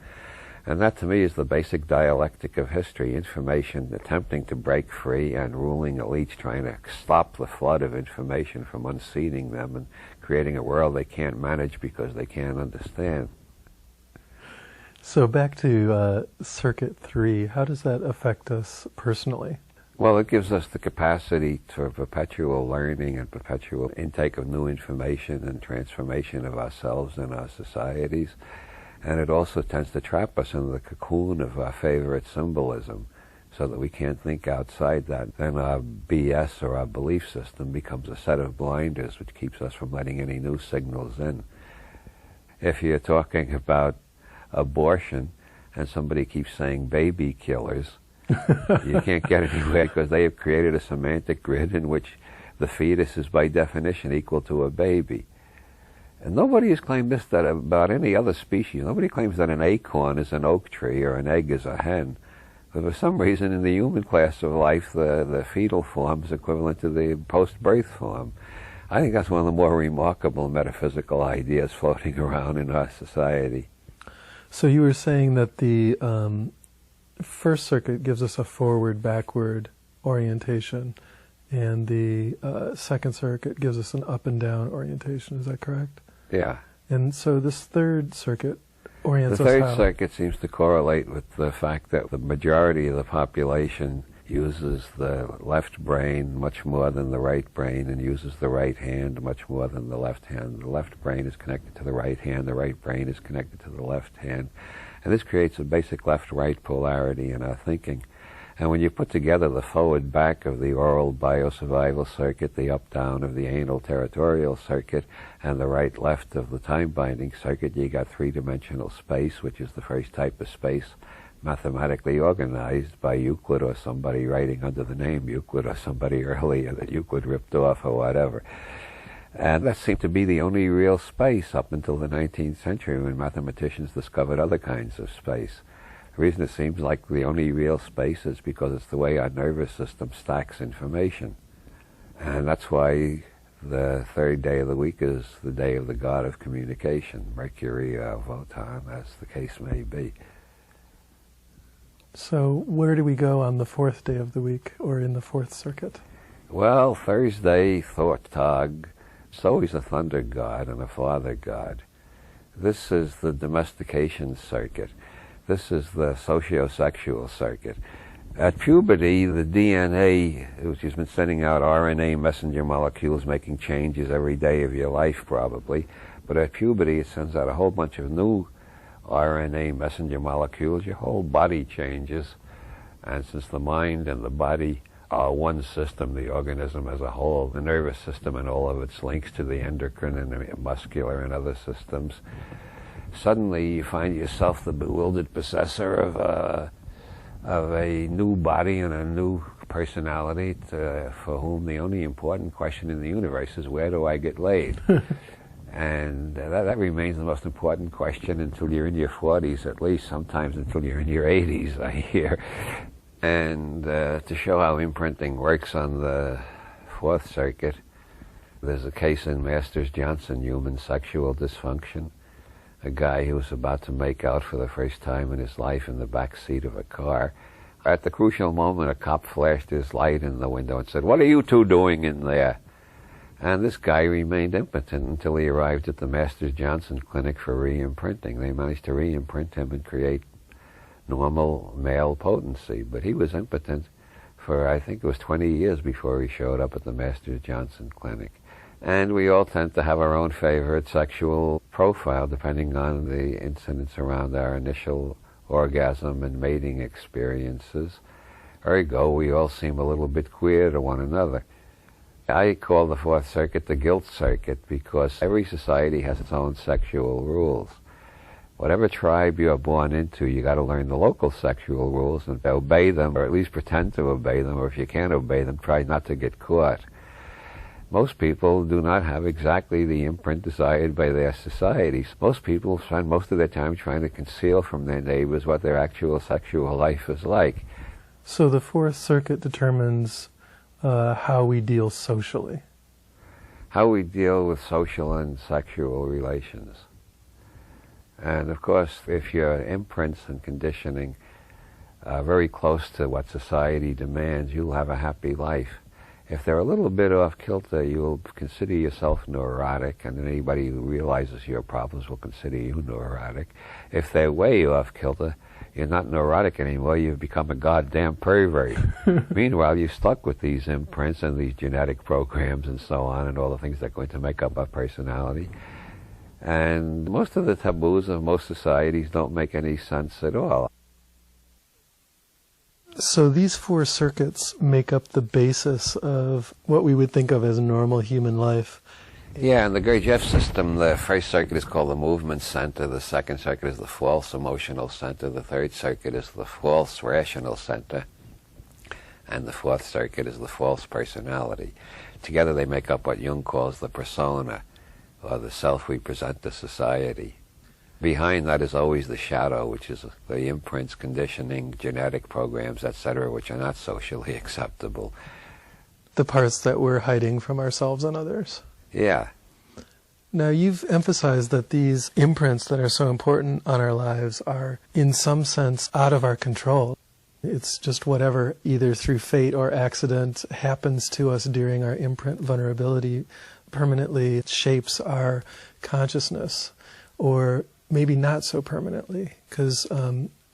And that, to me, is the basic dialectic of history: information attempting to break free and ruling elites trying to stop the flood of information from unseating them and creating a world they can't manage because they can't understand. So back to Circuit 3, how does that affect us personally? Well, it gives us the capacity for perpetual learning and perpetual intake of new information and transformation of ourselves and our societies. And it also tends to trap us in the cocoon of our favorite symbolism, so that we can't think outside that. Then our BS, or our belief system, becomes a set of blinders which keeps us from letting any new signals in. If you're talking about abortion and somebody keeps saying baby killers, you can't get anywhere, because they have created a semantic grid in which the fetus is by definition equal to a baby. And nobody has claimed this that about any other species. Nobody claims that an acorn is an oak tree or an egg is a hen. But for some reason, in the human class of life, the fetal form is equivalent to the post-birth form. I think that's one of the more remarkable metaphysical ideas floating around in our society. So you were saying that the first circuit gives us a forward-backward orientation and the second circuit gives us an up and down orientation. Is that correct? Yeah. And so this third circuit orients The us third how? circuit seems to correlate with the fact that the majority of the population uses the left brain much more than the right brain, and uses the right hand much more than the left hand. The left brain is connected to the right hand, the right brain is connected to the left hand. And this creates a basic left-right polarity in our thinking. And when you put together the forward-back of the oral biosurvival circuit, the up-down of the anal territorial circuit, and the right-left of the time-binding circuit, you got three-dimensional space, which is the first type of space mathematically organized by Euclid or somebody writing under the name Euclid, or somebody earlier that Euclid ripped off or whatever. And that seemed to be the only real space up until the 19th century, when mathematicians discovered other kinds of space. The reason it seems like the only real space is because it's the way our nervous system stacks information. And that's why the third day of the week is the day of the god of communication, Mercury or Wotan, as the case may be. So where do we go on the fourth day of the week, or in the fourth circuit? Well, Thursday, Thortag, it's always a thunder god and a father god. This is the domestication circuit. This is the socio-sexual circuit. At puberty, the DNA, which has been sending out RNA messenger molecules, making changes every day of your life probably, but at puberty it sends out a whole bunch of new RNA messenger molecules. Your whole body changes. And since the mind and the body are one system, the organism as a whole, the nervous system and all of its links to the endocrine and the muscular and other systems, suddenly you find yourself the bewildered possessor of a new body and a new personality for whom the only important question in the universe is, where do I get laid? And that remains the most important question until you're in your 40s, at least, sometimes until you're in your 80s, I hear. And to show how imprinting works on the fourth circuit, there's a case in Masters-Johnson, human sexual dysfunction. A guy who was about to make out for the first time in his life in the back seat of a car. At the crucial moment, a cop flashed his light in the window and said, "What are you two doing in there?" And this guy remained impotent until he arrived at the Masters-Johnson clinic for re-imprinting. They managed to re-imprint him and create normal male potency, but he was impotent for, I think it was 20 years before he showed up at the Masters-Johnson clinic. And we all tend to have our own favorite sexual profile depending on the incidents around our initial orgasm and mating experiences. Ergo, we all seem a little bit queer to one another. I call the fourth circuit the guilt circuit because every society has its own sexual rules. Whatever tribe you're born into, you got to learn the local sexual rules and obey them, or at least pretend to obey them, or if you can't obey them, try not to get caught. Most people do not have exactly the imprint desired by their societies. Most people spend most of their time trying to conceal from their neighbors what their actual sexual life is like. So the fourth circuit determines how we deal socially. How we deal with social and sexual relations. And of course, if your imprints and conditioning are very close to what society demands, you'll have a happy life. If they're a little bit off kilter, you'll consider yourself neurotic, and anybody who realizes your problems will consider you neurotic. If they're way off kilter, you're not neurotic anymore, you've become a goddamn pervert. Meanwhile, you're stuck with these imprints and these genetic programs and so on, and all the things that are going to make up our personality. And most of the taboos of most societies don't make any sense at all. So these four circuits make up the basis of what we would think of as normal human life. Yeah, in the Gurdjieff system, the first circuit is called the movement center, the second circuit is the false emotional center, the third circuit is the false rational center, and the fourth circuit is the false personality. Together they make up what Jung calls the persona, or the self we present to society. Behind that is always the shadow, which is the imprints, conditioning, genetic programs, etc., which are not socially acceptable. The parts that we're hiding from ourselves and others. Yeah. Now, you've emphasized that these imprints that are so important on our lives are, in some sense, out of our control. It's just whatever, either through fate or accident, happens to us during our imprint vulnerability permanently shapes our consciousness, or maybe not so permanently, because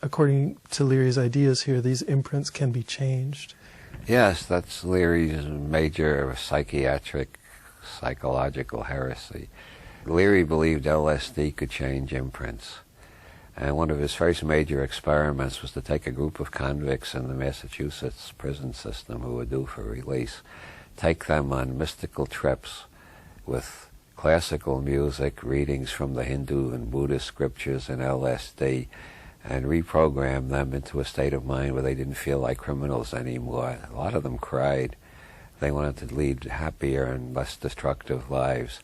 according to Leary's ideas here, these imprints can be changed. Yes, that's Leary's major psychological heresy. Leary believed LSD could change imprints. And one of his first major experiments was to take a group of convicts in the Massachusetts prison system who were due for release, take them on mystical trips with classical music, readings from the Hindu and Buddhist scriptures and LSD, and reprogram them into a state of mind where they didn't feel like criminals anymore. A lot of them cried. They wanted to lead happier and less destructive lives.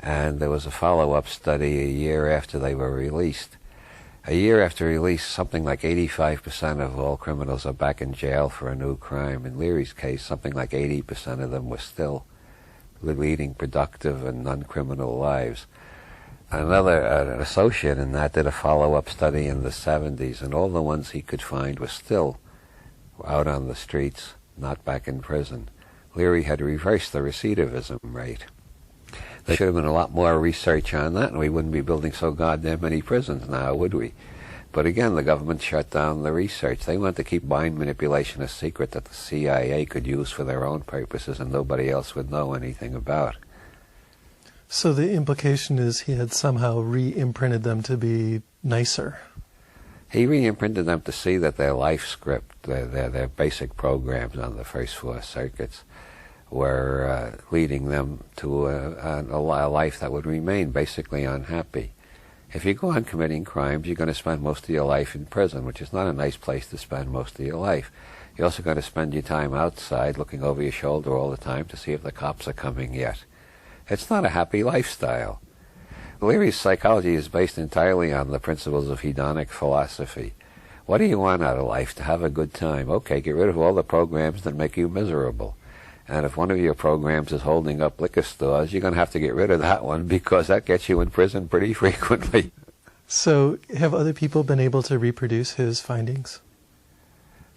And there was a follow-up study a year after they were released. A year after release, something like 85% of all criminals are back in jail for a new crime. In Leary's case, something like 80% of them were still leading productive and non-criminal lives. Another an associate in that did a follow-up study in the 70s, and all the ones he could find were still out on the streets, not back in prison. Leary had reversed the recidivism rate. There should have been a lot more research on that, and we wouldn't be building so goddamn many prisons now, would we? But again, the government shut down the research. They wanted to keep mind manipulation a secret that the CIA could use for their own purposes and nobody else would know anything about. So the implication is he had somehow re-imprinted them to be nicer. He re-imprinted them to see that their life script, their basic programs on the first 4 circuits, were leading them to a life that would remain basically unhappy. If you go on committing crimes, you're going to spend most of your life in prison, which is not a nice place to spend most of your life. You're also going to spend your time outside looking over your shoulder all the time to see if the cops are coming yet. It's not a happy lifestyle. Leary's psychology is based entirely on the principles of hedonic philosophy. What do you want out of life? To have a good time. Okay, get rid of all the programs that make you miserable. And if one of your programs is holding up liquor stores, you're going to have to get rid of that one because that gets you in prison pretty frequently. So have other people been able to reproduce his findings?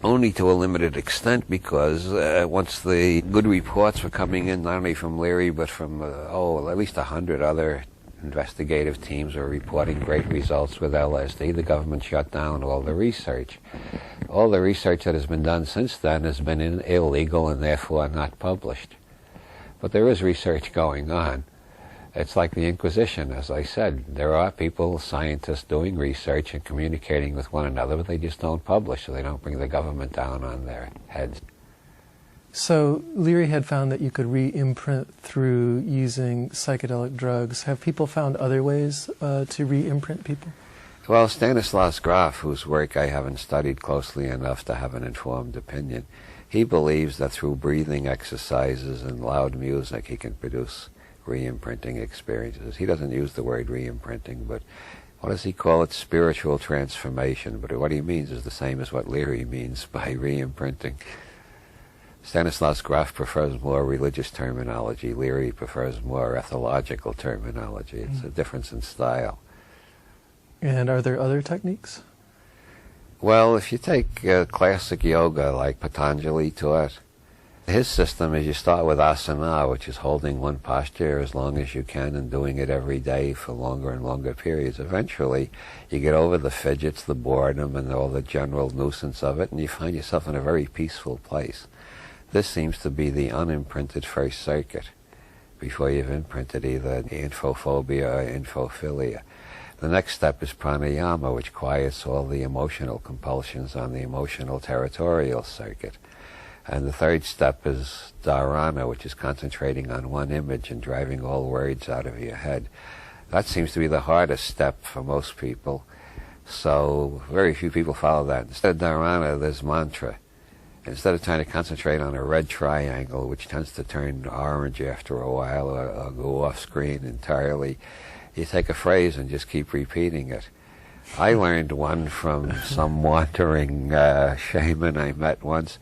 Only to a limited extent, because once the good reports were coming in, not only from Leary, but from, at least 100 other investigative teams were reporting great results with LSD, the government shut down all the research. All the research that has been done since then has been illegal and therefore not published. But there is research going on. It's like the Inquisition, as I said. There are people, scientists, doing research and communicating with one another, but they just don't publish, so they don't bring the government down on their heads. So Leary had found that you could re-imprint through using psychedelic drugs. Have people found other ways to re-imprint people? Well, Stanislaus Graf, whose work I haven't studied closely enough to have an informed opinion, he believes that through breathing exercises and loud music he can produce re-imprinting experiences. He doesn't use the word re-imprinting, but what does he call it? Spiritual transformation. But what he means is the same as what Leary means by re-imprinting. Stanislaus Graf prefers more religious terminology. Leary prefers more ethological terminology. It's a difference in style. And are there other techniques? Well, if you take classic yoga like Patanjali taught, his system is you start with asana, which is holding one posture as long as you can and doing it every day for longer and longer periods. Eventually, you get over the fidgets, the boredom, and all the general nuisance of it, and you find yourself in a very peaceful place. This seems to be the unimprinted first circuit before you've imprinted either infophobia or infophilia. The next step is pranayama, which quiets all the emotional compulsions on the emotional territorial circuit. And the third step is dharana, which is concentrating on one image and driving all words out of your head. That seems to be the hardest step for most people, so very few people follow that. Instead of dharana, there's mantra. Instead of trying to concentrate on a red triangle, which tends to turn orange after a while or go off screen entirely, you take a phrase and just keep repeating it. I learned one from some wandering shaman I met once.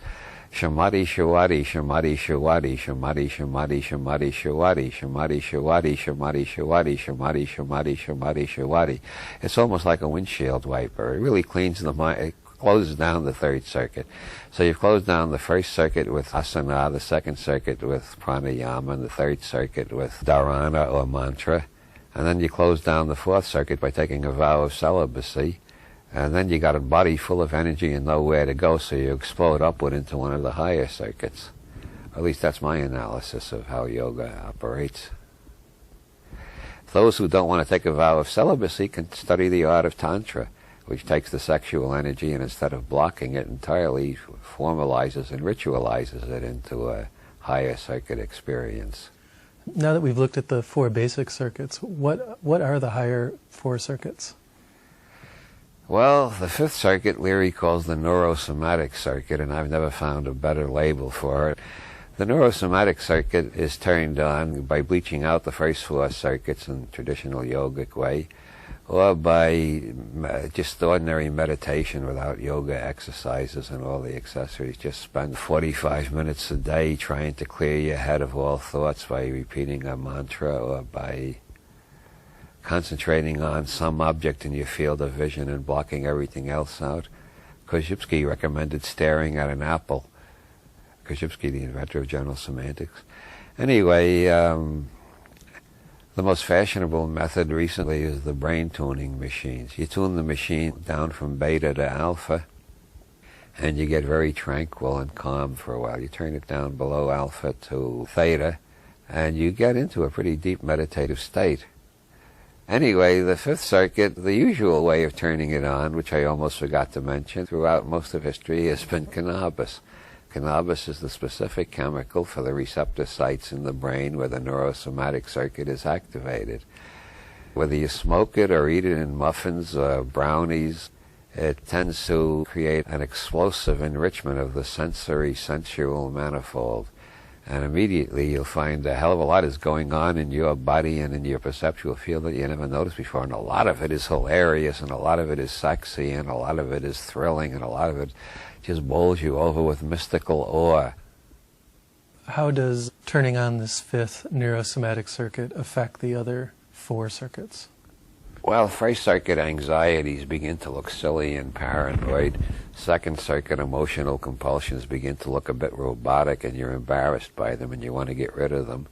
Shamati shawati, shamati shawati, shamati shamati, shamati shawati, shamati shawati, shamati shawati, shamati shamati, shamati shawati. It's almost like a windshield wiper. It really cleans closes down the third circuit. So you've closed down the first circuit with asana, the second circuit with pranayama, and the third circuit with dharana or mantra. And then you close down the fourth circuit by taking a vow of celibacy. And then you got a body full of energy and nowhere to go, so you explode upward into one of the higher circuits. Or at least that's my analysis of how yoga operates. Those who don't want to take a vow of celibacy can study the art of Tantra, which takes the sexual energy and instead of blocking it entirely, formalizes and ritualizes it into a higher circuit experience. Now that we've looked at the 4 basic circuits, what are the higher 4 circuits? Well, the 5th circuit Leary calls the neurosomatic circuit, and I've never found a better label for it. The neurosomatic circuit is turned on by bleaching out the first 4 circuits in traditional yogic way, or by just ordinary meditation without yoga exercises and all the accessories. Just spend 45 minutes a day trying to clear your head of all thoughts by repeating a mantra or by concentrating on some object in your field of vision and blocking everything else out. Korzybski recommended staring at an apple. Korzybski, the inventor of general semantics. Anyway, the most fashionable method recently is the brain tuning machines. You tune the machine down from beta to alpha, and you get very tranquil and calm for a while. You turn it down below alpha to theta, and you get into a pretty deep meditative state. Anyway, the 5th circuit, the usual way of turning it on, which I almost forgot to mention, throughout most of history has been cannabis. Cannabis is the specific chemical for the receptor sites in the brain where the neurosomatic circuit is activated. Whether you smoke it or eat it in muffins or brownies, it tends to create an explosive enrichment of the sensory, sensual manifold. And immediately you'll find a hell of a lot is going on in your body and in your perceptual field that you never noticed before. And a lot of it is hilarious, and a lot of it is sexy, and a lot of it is thrilling, and a lot of it just bowls you over with mystical awe. How does turning on this 5th neurosomatic circuit affect the other 4 circuits? Well, first circuit anxieties begin to look silly and paranoid. Second circuit emotional compulsions begin to look a bit robotic, and you're embarrassed by them and you want to get rid of them.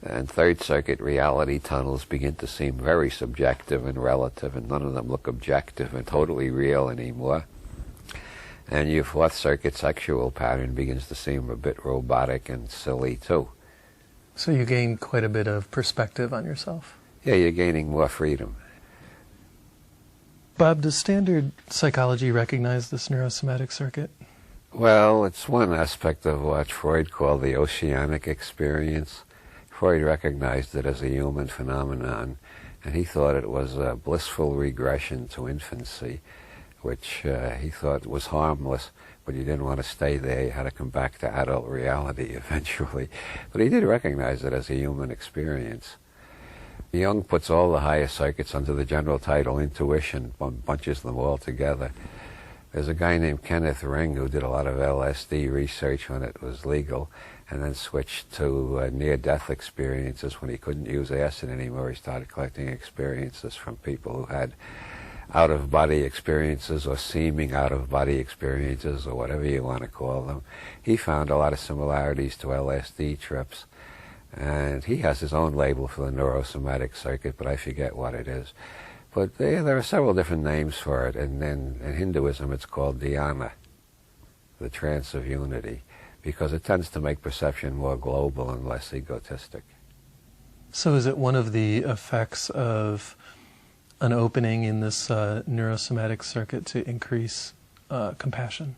And third circuit reality tunnels begin to seem very subjective and relative, and none of them look objective and totally real anymore. And your 4th circuit sexual pattern begins to seem a bit robotic and silly too. So you gain quite a bit of perspective on yourself. Yeah, you're gaining more freedom. Bob, does standard psychology recognize this neurosomatic circuit? Well, it's one aspect of what Freud called the oceanic experience. Freud recognized it as a human phenomenon, and he thought it was a blissful regression to infancy, which he thought was harmless, but you didn't want to stay there. You had to come back to adult reality eventually. But he did recognize it as a human experience. Jung puts all the higher circuits under the general title intuition, bunches them all together. There's a guy named Kenneth Ring who did a lot of LSD research when it was legal, and then switched to near-death experiences. When he couldn't use acid anymore, he started collecting experiences from people who had out-of-body experiences or seeming out-of-body experiences, or whatever you want to call them. He found a lot of similarities to LSD trips. And he has his own label for the neurosomatic circuit, but I forget what it is. But there are several different names for it, and then in Hinduism it's called dhyana, the trance of unity, because it tends to make perception more global and less egotistic. So is it one of the effects of an opening in this neurosomatic circuit to increase compassion?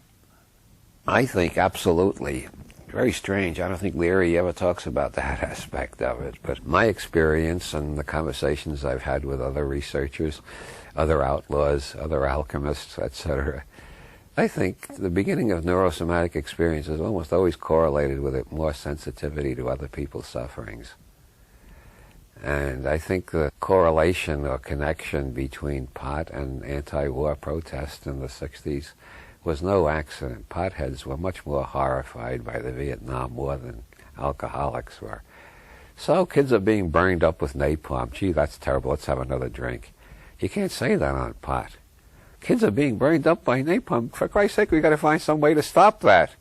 I think absolutely. Very strange. I don't think Leary ever talks about that aspect of it. But my experience and the conversations I've had with other researchers, other outlaws, other alchemists, etc., I think the beginning of neurosomatic experience is almost always correlated with it more sensitivity to other people's sufferings. And I think the correlation or connection between pot and anti-war protest in the 60s was no accident. Potheads were much more horrified by the Vietnam War than alcoholics were. So kids are being burned up with napalm. Gee, that's terrible. Let's have another drink. You can't say that on pot. Kids are being burned up by napalm. For Christ's sake, we've got to find some way to stop that.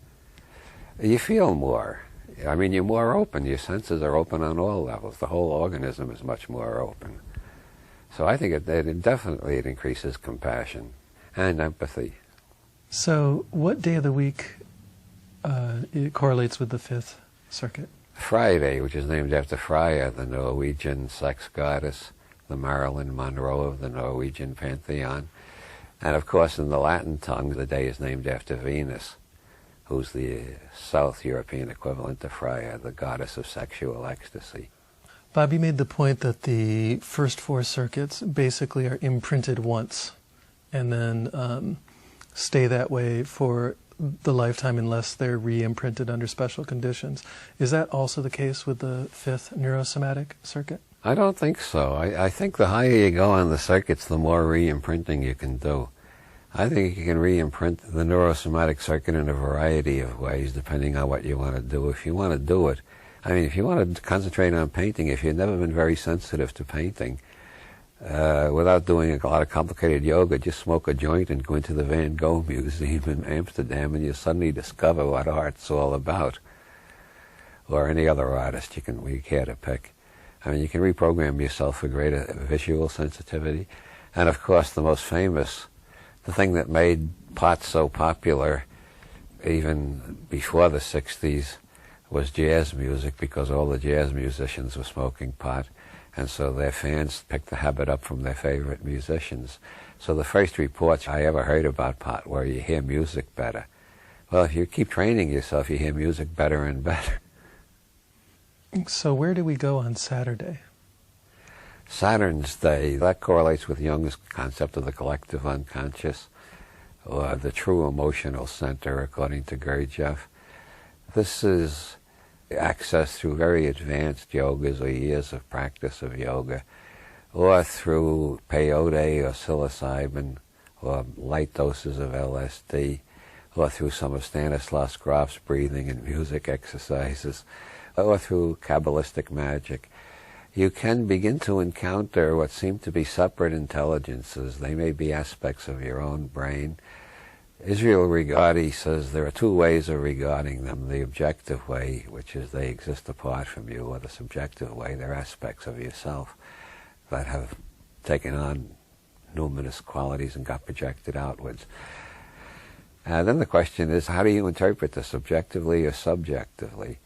You feel more. I mean, you're more open. Your senses are open on all levels. The whole organism is much more open. So I think it definitely increases compassion and empathy. So what day of the week it correlates with the fifth circuit? Friday, which is named after Freya, the Norwegian sex goddess, the Marilyn Monroe of the Norwegian pantheon. And of course, in the Latin tongue, the day is named after Venus, who's the South European equivalent to Freya, the goddess of sexual ecstasy. Bob, you made the point that the first four circuits basically are imprinted once and then stay that way for the lifetime unless they're re-imprinted under special conditions. Is that also the case with the fifth neurosomatic circuit? I don't think so. I think the higher you go on the circuits, the more re-imprinting you can do. I think you can re-imprint the neurosomatic circuit in a variety of ways, depending on what you want to do. If you want to do it, I mean, if you want to concentrate on painting, if you've never been very sensitive to painting, without doing a lot of complicated yoga, just smoke a joint and go into the Van Gogh Museum in Amsterdam, and you suddenly discover what art's all about. Or any other artist you care to pick. I mean, you can reprogram yourself for greater visual sensitivity. And of course, the most famous, the thing that made pot so popular even before the 60s was jazz music, because all the jazz musicians were smoking pot. And so their fans picked the habit up from their favorite musicians. So the first reports I ever heard about pot were you hear music better. Well, if you keep training yourself, you hear music better and better. So where do we go on Saturday? Saturn's Day, that correlates with Jung's concept of the collective unconscious, or the true emotional center, according to Gurdjieff. This is accessed through very advanced yogas or years of practice of yoga, or through peyote or psilocybin, or light doses of LSD, or through some of Stanislav Grof's breathing and music exercises, or through Kabbalistic magic. You can begin to encounter what seem to be separate intelligences. They may be aspects of your own brain. Israel Regardie says there are two ways of regarding them: the objective way, which is they exist apart from you, or the subjective way, they're aspects of yourself that have taken on numinous qualities and got projected outwards. Then the question is, how do you interpret this, objectively or subjectively?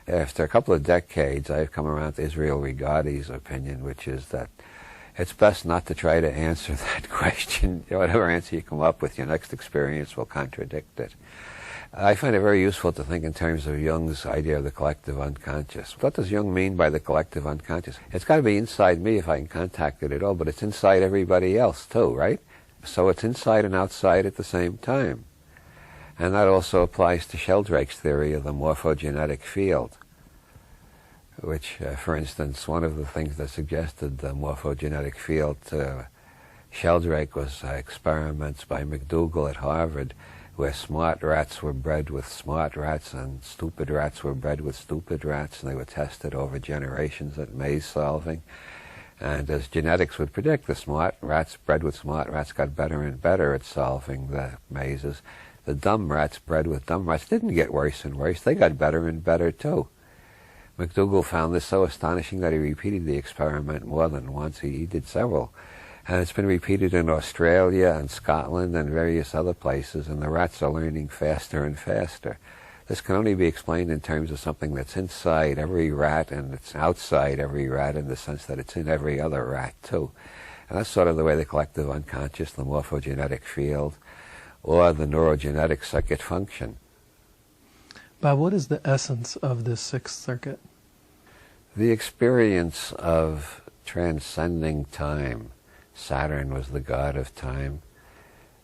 After a couple of decades, I've come around to Israel Regardie's opinion, which is that it's best not to try to answer that question. Whatever answer you come up with, your next experience will contradict it. I find it very useful to think in terms of Jung's idea of the collective unconscious. What does Jung mean by the collective unconscious? It's got to be inside me if I can contact it at all, but it's inside everybody else too, right? So it's inside and outside at the same time. And that also applies to Sheldrake's theory of the morphogenetic field, which, for instance, one of the things that suggested the morphogenetic field to Sheldrake was experiments by McDougall at Harvard, where smart rats were bred with smart rats and stupid rats were bred with stupid rats, and they were tested over generations at maze solving. And as genetics would predict, the smart rats bred with smart rats got better and better at solving the mazes. The dumb rats bred with dumb rats didn't get worse and worse. They got better and better too. McDougall found this so astonishing that he repeated the experiment more than once. He did several. And it's been repeated in Australia and Scotland and various other places, and the rats are learning faster and faster. This can only be explained in terms of something that's inside every rat and it's outside every rat, in the sense that it's in every other rat too. And that's sort of the way the collective unconscious, the morphogenetic field, or the neurogenetic circuit function. Bob, what is the essence of this sixth circuit? The experience of transcending time. Saturn was the god of time.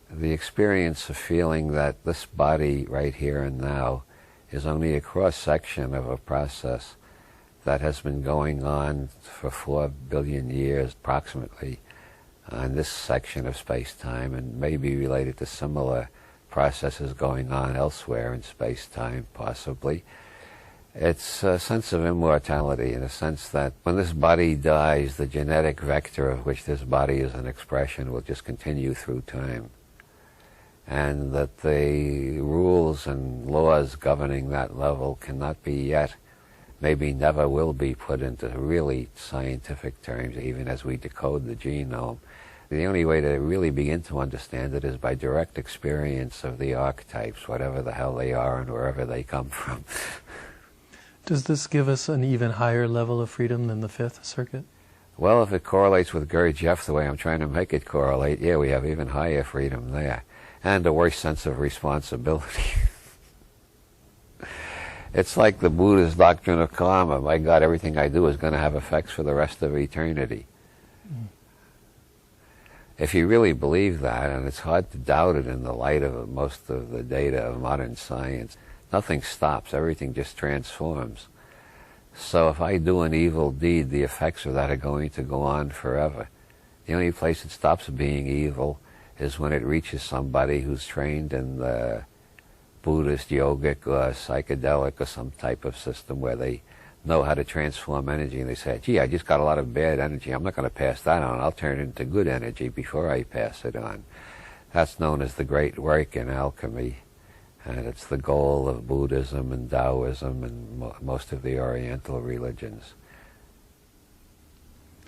The experience of feeling that this body right here and now is only a cross-section of a process that has been going on for 4 billion years approximately on this section of space-time, and may be related to similar processes going on elsewhere in space-time, possibly. It's a sense of immortality, in a sense that when this body dies, the genetic vector of which this body is an expression will just continue through time. and that the rules and laws governing that level cannot be yet, maybe never will be, put into really scientific terms, even as we decode the genome. The only way to really begin to understand it is by direct experience of the archetypes, whatever the hell they are and wherever they come from. Does this give us an even higher level of freedom than the Fifth Circuit? Well, if it correlates with Gurdjieff the way I'm trying to make it correlate, yeah, we have even higher freedom there, and a worse sense of responsibility. It's like the Buddha's doctrine of karma. My God, everything I do is going to have effects for the rest of eternity. If you really believe that, and it's hard to doubt it in the light of most of the data of modern science, nothing stops, everything just transforms. So if I do an evil deed, the effects of that are going to go on forever. The only place it stops being evil is when it reaches somebody who's trained in the Buddhist, yogic, or psychedelic, or some type of system where they know how to transform energy, and they say, gee, I just got a lot of bad energy, I'm not going to pass that on, I'll turn it into good energy before I pass it on. That's known as the great work in alchemy, and it's the goal of Buddhism and Taoism and most of the Oriental religions.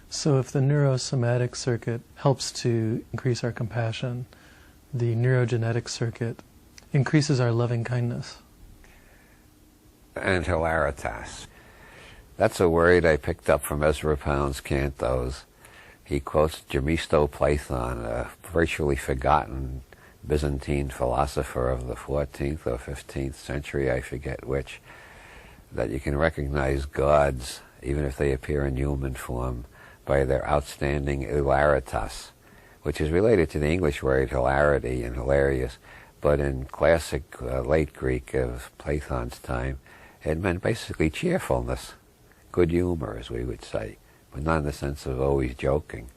So if the neurosomatic circuit helps to increase our compassion, the neurogenetic circuit increases our loving kindness. And hilaritas. That's a word I picked up from Ezra Pound's cantos. He quotes Themistoplaton, a virtually forgotten Byzantine philosopher of the 14th or 15th century, I forget which, that you can recognize gods, even if they appear in human form, by their outstanding hilaritas, which is related to the English word hilarity and hilarious, but in classic late Greek of Platon's time, it meant basically cheerfulness, good humor, as we would say, but not in the sense of always joking.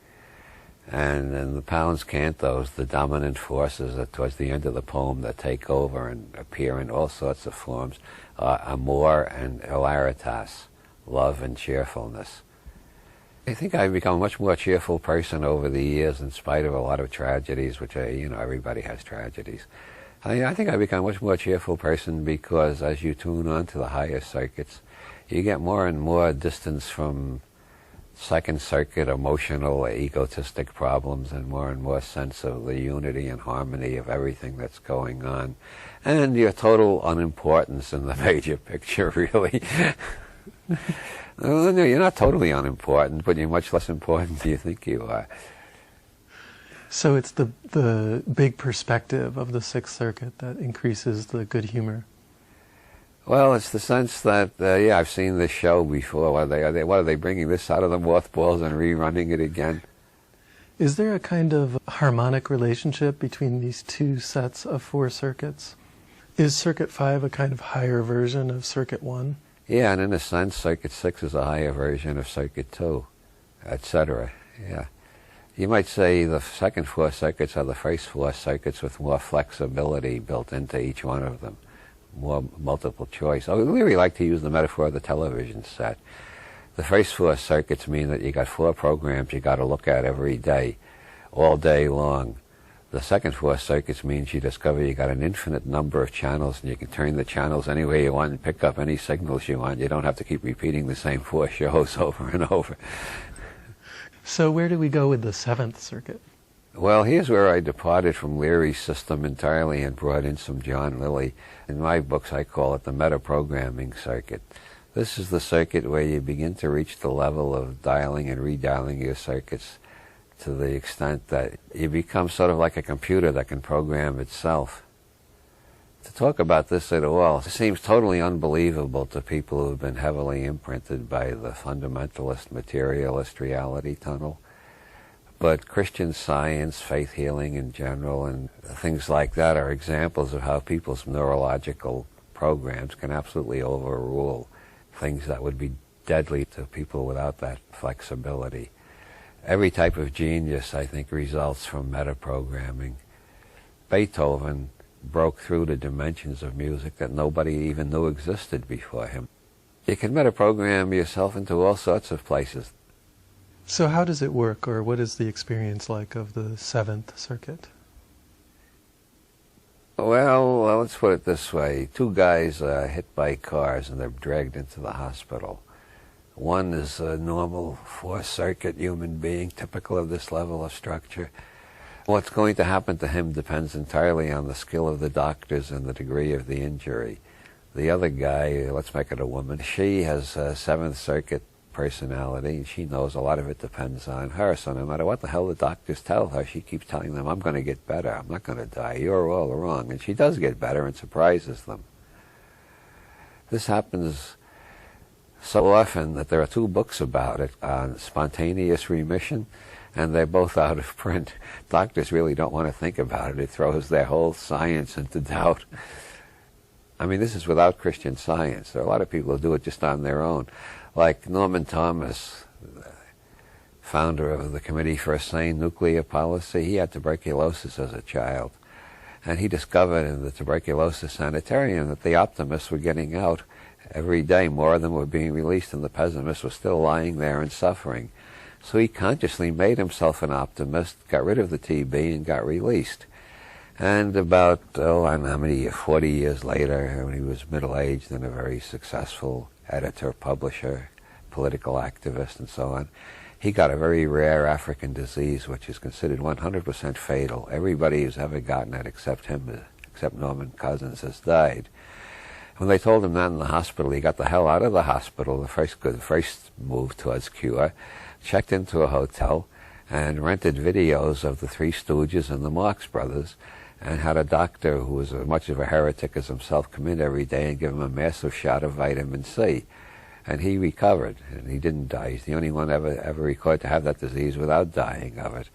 And in the Pound's cantos, the dominant forces that towards the end of the poem that take over and appear in all sorts of forms are amor and hilaritas, love and cheerfulness. I think I've become a much more cheerful person over the years in spite of a lot of tragedies, which everybody has tragedies. I think I've become a much more cheerful person because as you tune on to the higher circuits, you get more and more distance from second circuit emotional, egotistic problems and more sense of the unity and harmony of everything that's going on. And your total unimportance in the major picture, really. No, you're not totally unimportant, but you're much less important than you think you are. So it's the big perspective of the Sixth Circuit that increases the good humor. Well, it's the sense that, yeah, I've seen this show before. What are they bringing this out of the mothballs and rerunning it again? Is there a kind of harmonic relationship between these two sets of four circuits? Is Circuit 5 a kind of higher version of Circuit 1? Yeah, and in a sense, Circuit 6 is a higher version of Circuit 2, etc. Yeah. You might say the second four circuits are the first four circuits with more flexibility built into each one of them, more multiple choice. Oh, Leary liked to use the metaphor of the television set. The first four circuits mean that you got four programs you got to look at every day, all day long. The second four circuits means you discover you got an infinite number of channels and you can turn the channels any way you want and pick up any signals you want. You don't have to keep repeating the same four shows over and over. So where do we go with the Seventh Circuit? Well, here's where I departed from Leary's system entirely and brought in some John Lilly. In my books, I call it the meta-programming circuit. This is the circuit where you begin to reach the level of dialing and redialing your circuits to the extent that you become sort of like a computer that can program itself. To talk about this at all seems totally unbelievable to people who have been heavily imprinted by the fundamentalist, materialist reality tunnel. But Christian Science, faith healing in general, and things like that are examples of how people's neurological programs can absolutely overrule things that would be deadly to people without that flexibility. Every type of genius, I think, results from metaprogramming. Beethoven broke through the dimensions of music that nobody even knew existed before him. You can metaprogram yourself into all sorts of places. So how does it work, or what is the experience like of the Seventh Circuit? Well, let's put it this way. Two guys hit by cars and they're dragged into the hospital. One is a normal four-circuit human being, typical of this level of structure. What's going to happen to him depends entirely on the skill of the doctors and the degree of the injury. The other guy, let's make it a woman, she has a Seventh Circuit personality, and she knows a lot of it depends on her. So no matter what the hell the doctors tell her, she keeps telling them, I'm going to get better, I'm not going to die, you're all wrong. And she does get better and surprises them. This happens so often that there are two books about it on spontaneous remission, and they're both out of print. Doctors really don't want to think about it. It throws their whole science into doubt. I mean, this is without Christian Science. There are a lot of people who do it just on their own. Like Norman Thomas, founder of the Committee for a Sane Nuclear Policy, he had tuberculosis as a child. And he discovered in the tuberculosis sanitarium that the optimists were getting out every day. More of them were being released, and the pessimists were still lying there and suffering. So he consciously made himself an optimist, got rid of the TB, and got released. And about, I don't know how many, 40 years later, when he was middle-aged and a very successful editor, publisher, political activist, and so on, he got a very rare African disease, which is considered 100% fatal. Everybody who's ever gotten it, except him, except Norman Cousins, has died. When they told him that in the hospital, he got the hell out of the hospital, the first move towards cure, checked into a hotel, and rented videos of the Three Stooges and the Marx Brothers, and had a doctor who was as much of a heretic as himself come in every day and give him a massive shot of vitamin C. And he recovered, and he didn't die. He's the only one ever recorded to have that disease without dying of it.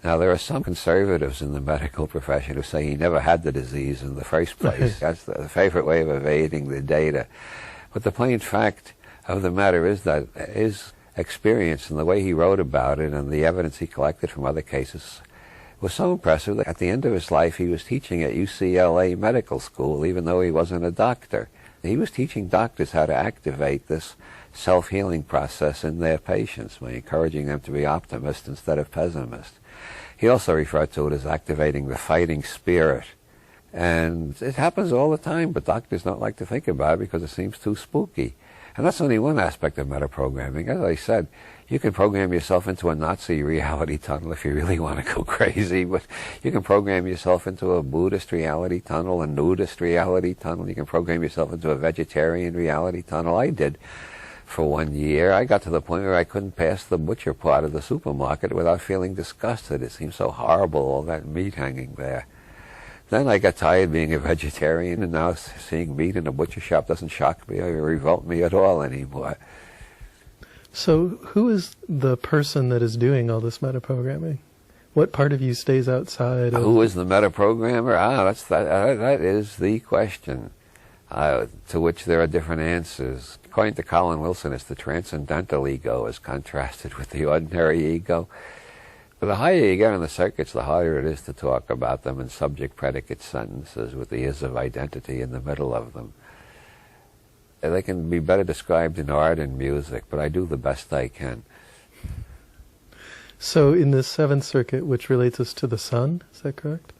Now, there are some conservatives in the medical profession who say he never had the disease in the first place. That's the favorite way of evading the data. But the plain fact of the matter is that his experience and the way he wrote about it and the evidence he collected from other cases was so impressive that at the end of his life he was teaching at UCLA Medical School, even though he wasn't a doctor. He was teaching doctors how to activate this self-healing process in their patients by encouraging them to be optimists instead of pessimists. He also referred to it as activating the fighting spirit. And it happens all the time, but doctors don't like to think about it because it seems too spooky. And that's only one aspect of metaprogramming. As I said, you can program yourself into a Nazi reality tunnel if you really want to go crazy, but you can program yourself into a Buddhist reality tunnel, a nudist reality tunnel. You can program yourself into a vegetarian reality tunnel. I did for 1 year. I got to the point where I couldn't pass the butcher part of the supermarket without feeling disgusted. It seemed so horrible, all that meat hanging there. Then I got tired being a vegetarian, and now seeing meat in a butcher shop doesn't shock me or revolt me at all anymore. So who is the person that is doing all this metaprogramming? What part of you stays outside? Who is the metaprogrammer? That is the question, to which there are different answers. According to Colin Wilson, it's the transcendental ego as contrasted with the ordinary ego. But the higher you get in the circuits, the harder it is to talk about them in subject-predicate sentences with the is of identity in the middle of them. They can be better described in art and music, but I do the best I can. So in the Seventh Circuit, which relates us to the sun, is that correct?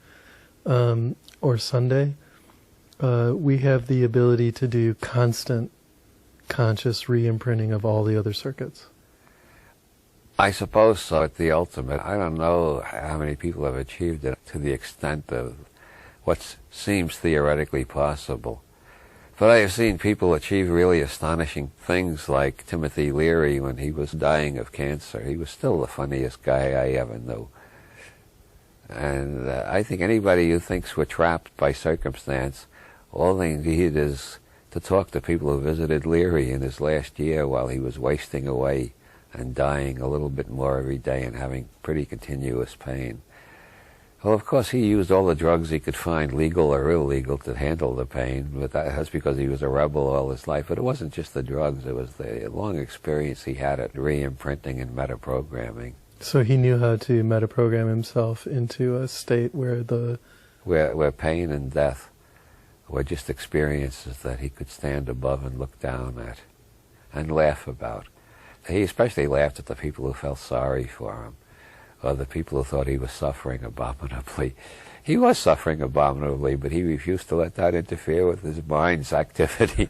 Or Sunday, we have the ability to do constant conscious re-imprinting of all the other circuits. I suppose so, at the ultimate. I don't know how many people have achieved it to the extent of what seems theoretically possible. But I have seen people achieve really astonishing things, like Timothy Leary when he was dying of cancer. He was still the funniest guy I ever knew. And I think anybody who thinks we're trapped by circumstance, all they need is to talk to people who visited Leary in his last year while he was wasting away and dying a little bit more every day and having pretty continuous pain. Well, of course, he used all the drugs he could find, legal or illegal, to handle the pain, but that's because he was a rebel all his life. But it wasn't just the drugs, it was the long experience he had at re-imprinting and metaprogramming. So he knew how to metaprogram himself into a state where where pain and death were just experiences that he could stand above and look down at and laugh about. He especially laughed at the people who felt sorry for him. or the people who thought he was suffering abominably. He was suffering abominably, but he refused to let that interfere with his mind's activity.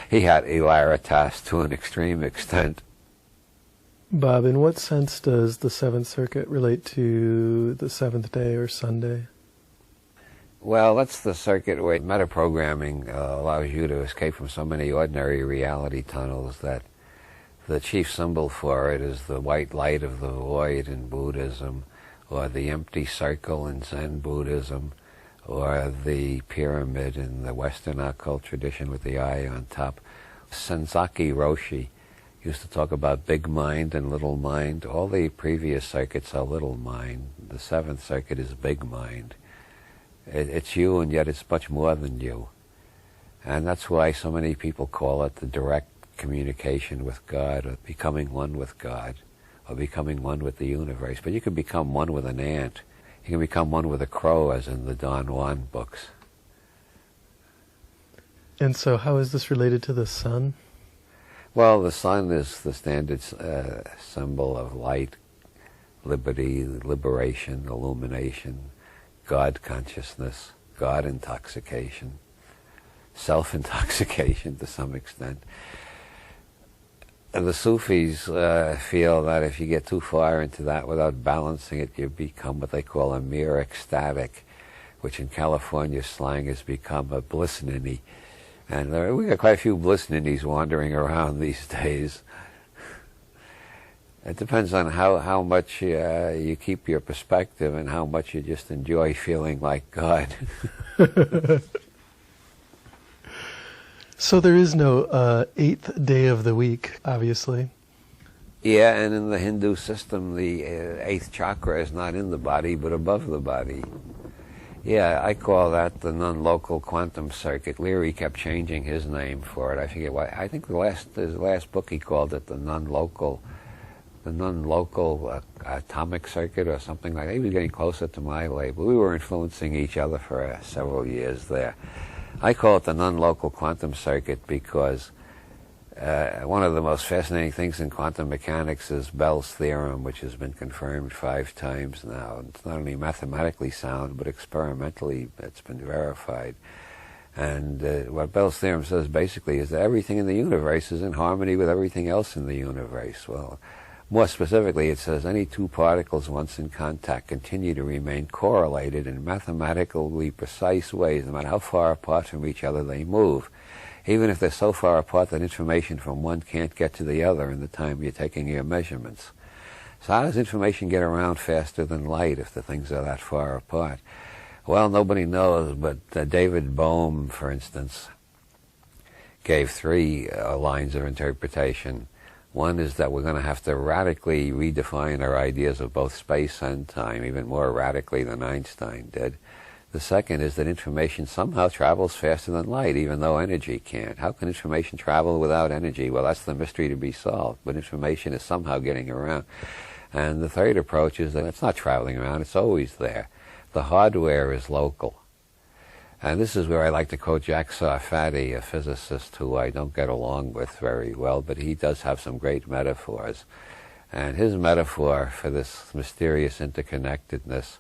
He had hilaritas to an extreme extent. Bob, in what sense does the Seventh Circuit relate to the seventh day or Sunday? Well, that's the circuit where metaprogramming allows you to escape from so many ordinary reality tunnels that the chief symbol for it is the white light of the void in Buddhism, or the empty circle in Zen Buddhism, or the pyramid in the Western occult tradition with the eye on top. Senzaki Roshi used to talk about big mind and little mind. All the previous circuits are little mind. The Seventh Circuit is big mind. It's you, and yet it's much more than you. And that's why so many people call it the direct communication with God, or becoming one with God, or becoming one with the universe. But you can become one with an ant. You can become one with a crow, as in the Don Juan books. And so how is this related to the sun? Well, the sun is the standard symbol of light, liberty, liberation, illumination, God consciousness, God intoxication, self-intoxication to some extent. And the Sufis feel that if you get too far into that without balancing it, you become what they call a mere ecstatic, which in California slang has become a bliss ninny. And we got quite a few bliss ninnies wandering around these days. It depends on how much you keep your perspective and how much you just enjoy feeling like God. So there is no eighth day of the week, obviously. Yeah, and in the Hindu system, the eighth chakra is not in the body, but above the body. Yeah, I call that the non-local quantum circuit. Leary kept changing his name for it. I forget why. I think his last book he called it the non-local atomic circuit or something like that. He was getting closer to my label. We were influencing each other for several years there. I call it the non-local quantum circuit because one of the most fascinating things in quantum mechanics is Bell's theorem, which has been confirmed 5 times now. It's not only mathematically sound, but experimentally it's been verified. And what Bell's theorem says basically is that everything in the universe is in harmony with everything else in the universe. Well, more specifically, it says any 2 particles once in contact continue to remain correlated in mathematically precise ways, no matter how far apart from each other they move, even if they're so far apart that information from one can't get to the other in the time you're taking your measurements. So how does information get around faster than light if the things are that far apart? Well, nobody knows, but David Bohm, for instance, gave 3 lines of interpretation. One is that we're going to have to radically redefine our ideas of both space and time, even more radically than Einstein did. The second is that information somehow travels faster than light, even though energy can't. How can information travel without energy? Well, that's the mystery to be solved, but information is somehow getting around. And the third approach is that it's not traveling around, it's always there. The hardware is local. And this is where I like to quote Jack Sarfati, a physicist who I don't get along with very well, but he does have some great metaphors. And his metaphor for this mysterious interconnectedness,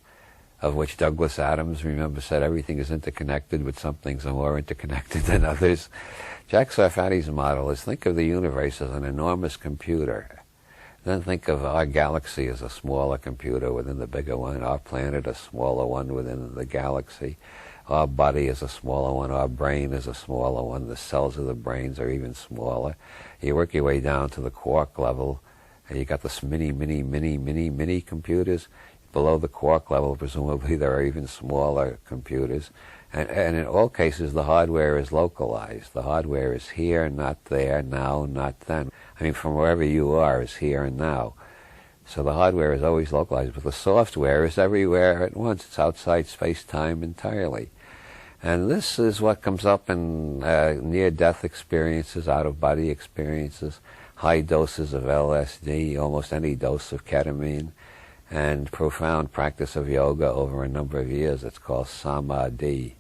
of which Douglas Adams, remember, said everything is interconnected, but some things are more interconnected than others. Jack Sarfati's model is think of the universe as an enormous computer. Then think of our galaxy as a smaller computer within the bigger one, our planet a smaller one within the galaxy. Our body is a smaller one, our brain is a smaller one, the cells of the brains are even smaller. You work your way down to the quark level, and you got this mini computers. Below the quark level, presumably, there are even smaller computers. And in all cases, the hardware is localized. The hardware is here, not there, now, not then. I mean, from wherever you are is here and now. So the hardware is always localized, but the software is everywhere at once. It's outside space-time entirely. And this is what comes up in near-death experiences, out-of-body experiences, high doses of LSD, almost any dose of ketamine, and profound practice of yoga over a number of years. It's called samadhi,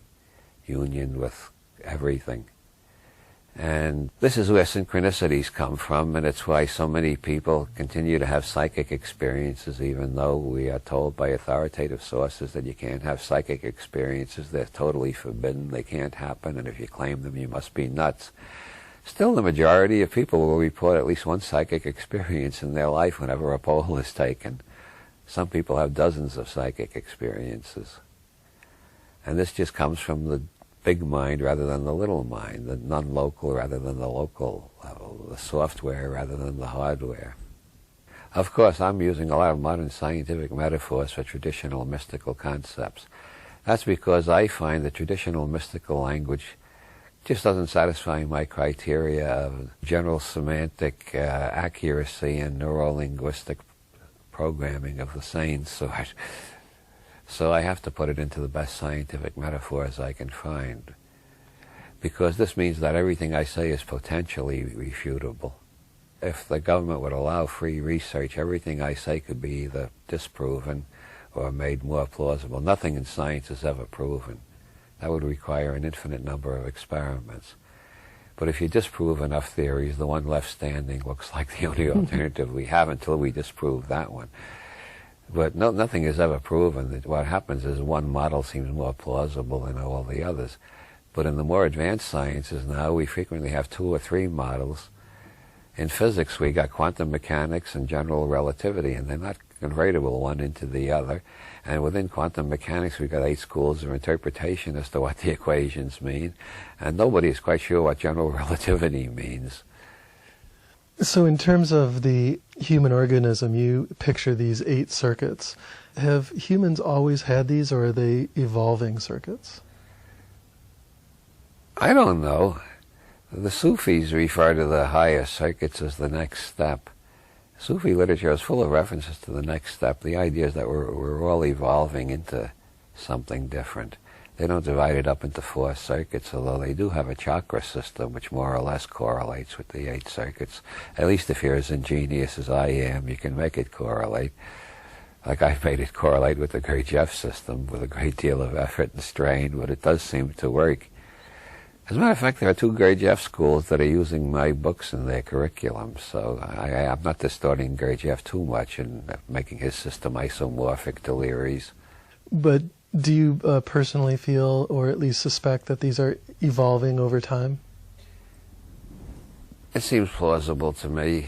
union with everything. And this is where synchronicities come from, and it's why so many people continue to have psychic experiences, even though we are told by authoritative sources that you can't have psychic experiences. They're totally forbidden. They can't happen, and if you claim them, you must be nuts. Still, the majority of people will report at least one psychic experience in their life whenever a poll is taken. Some people have dozens of psychic experiences. And this just comes from the big mind rather than the little mind, the non-local rather than the local level, the software rather than the hardware. Of course, I'm using a lot of modern scientific metaphors for traditional mystical concepts. That's because I find the traditional mystical language just doesn't satisfy my criteria of general semantic accuracy and neuro-linguistic programming of the sane sort. So I have to put it into the best scientific metaphors I can find, because this means that everything I say is potentially refutable. If the government would allow free research, everything I say could be either disproven or made more plausible. Nothing in science is ever proven. That would require an infinite number of experiments. But if you disprove enough theories, the one left standing looks like the only alternative we have until we disprove that one. But nothing is ever proven. What happens is one model seems more plausible than all the others. But in the more advanced sciences now, we frequently have 2 or 3 models. In physics, we got quantum mechanics and general relativity, and they're not convertible one into the other. And within quantum mechanics, we've got 8 schools of interpretation as to what the equations mean. And nobody is quite sure what general relativity means. So in terms of the human organism, you picture these 8 circuits. Have humans always had these, or are they evolving circuits? I don't know. The Sufis refer to the higher circuits as the next step. Sufi literature is full of references to the next step. The idea is that we're all evolving into something different. They don't divide it up into 4 circuits, although they do have a chakra system which more or less correlates with the 8 circuits. At least if you're as ingenious as I am, you can make it correlate. Like I've made it correlate with the Gurdjieff system with a great deal of effort and strain, but it does seem to work. As a matter of fact, there are 2 Gurdjieff schools that are using my books in their curriculum, so I'm not distorting Gurdjieff too much and making his system isomorphic to Leary's. But do you personally feel, or at least suspect, that these are evolving over time? It seems plausible to me.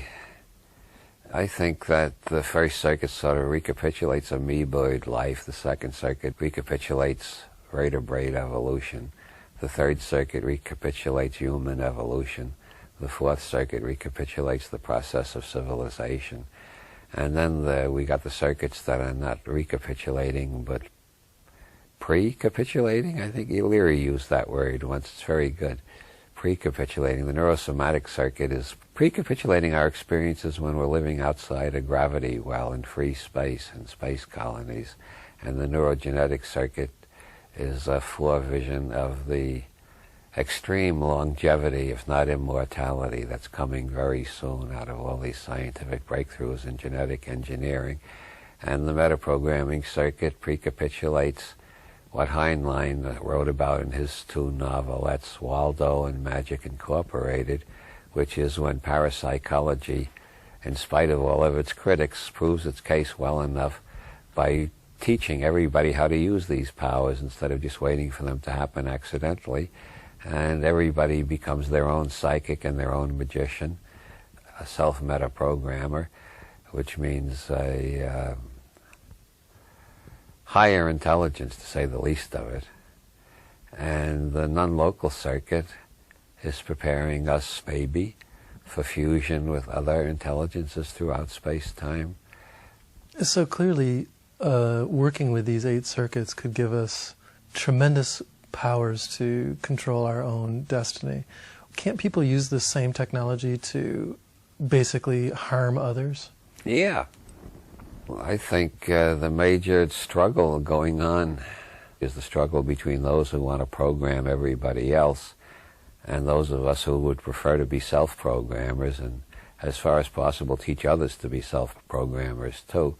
I think that the first circuit sort of recapitulates amoeboid life. The second circuit recapitulates vertebrate evolution. The third circuit recapitulates human evolution. The fourth circuit recapitulates the process of civilization. And then we got the circuits that are not recapitulating, but pre-capitulating. I think Leary used that word once. It's very good. Pre-capitulating. The neurosomatic circuit is pre-capitulating our experiences when we're living outside of gravity well in free space and space colonies. And the neurogenetic circuit is a forevision of the extreme longevity, if not immortality, that's coming very soon out of all these scientific breakthroughs in genetic engineering. And the metaprogramming circuit pre-capitulates what Heinlein wrote about in his 2 novelettes, Waldo and Magic Incorporated, which is when parapsychology, in spite of all of its critics, proves its case well enough by teaching everybody how to use these powers instead of just waiting for them to happen accidentally. And everybody becomes their own psychic and their own magician, a self-metaprogrammer, which means a higher intelligence, to say the least of it. And the non-local circuit is preparing us, maybe, for fusion with other intelligences throughout space-time. So clearly, working with these 8 circuits could give us tremendous powers to control our own destiny. Can't people use this same technology to basically harm others? Yeah. Well, I think the major struggle going on is the struggle between those who want to program everybody else and those of us who would prefer to be self-programmers and, as far as possible, teach others to be self-programmers too.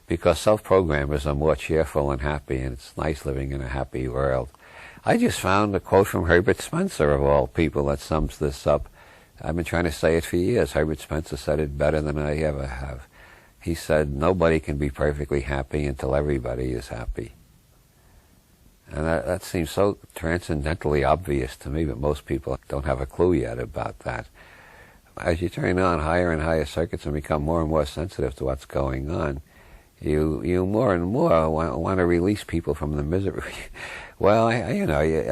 because self-programmers are more cheerful and happy, and it's nice living in a happy world. I just found a quote from Herbert Spencer, of all people, that sums this up. I've been trying to say it for years. Herbert Spencer said it better than I ever have. He said, nobody can be perfectly happy until everybody is happy. And that seems so transcendently obvious to me, but most people don't have a clue yet about that. As you turn on higher and higher circuits and become more and more sensitive to what's going on, you more and more want to release people from the misery. Well, I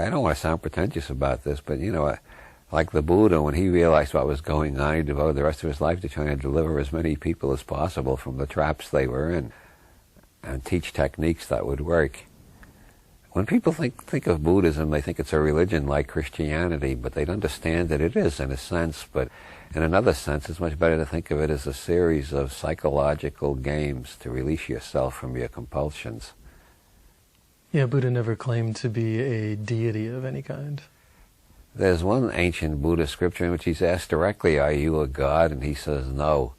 don't want to sound pretentious about this, but like the Buddha, when he realized what was going on, he devoted the rest of his life to trying to deliver as many people as possible from the traps they were in and teach techniques that would work. When people think of Buddhism, they think it's a religion like Christianity, but they'd understand that it is in a sense, but in another sense, it's much better to think of it as a series of psychological games to release yourself from your compulsions. Yeah, Buddha never claimed to be a deity of any kind. There's one ancient Buddhist scripture in which he's asked directly, are you a god? And he says no.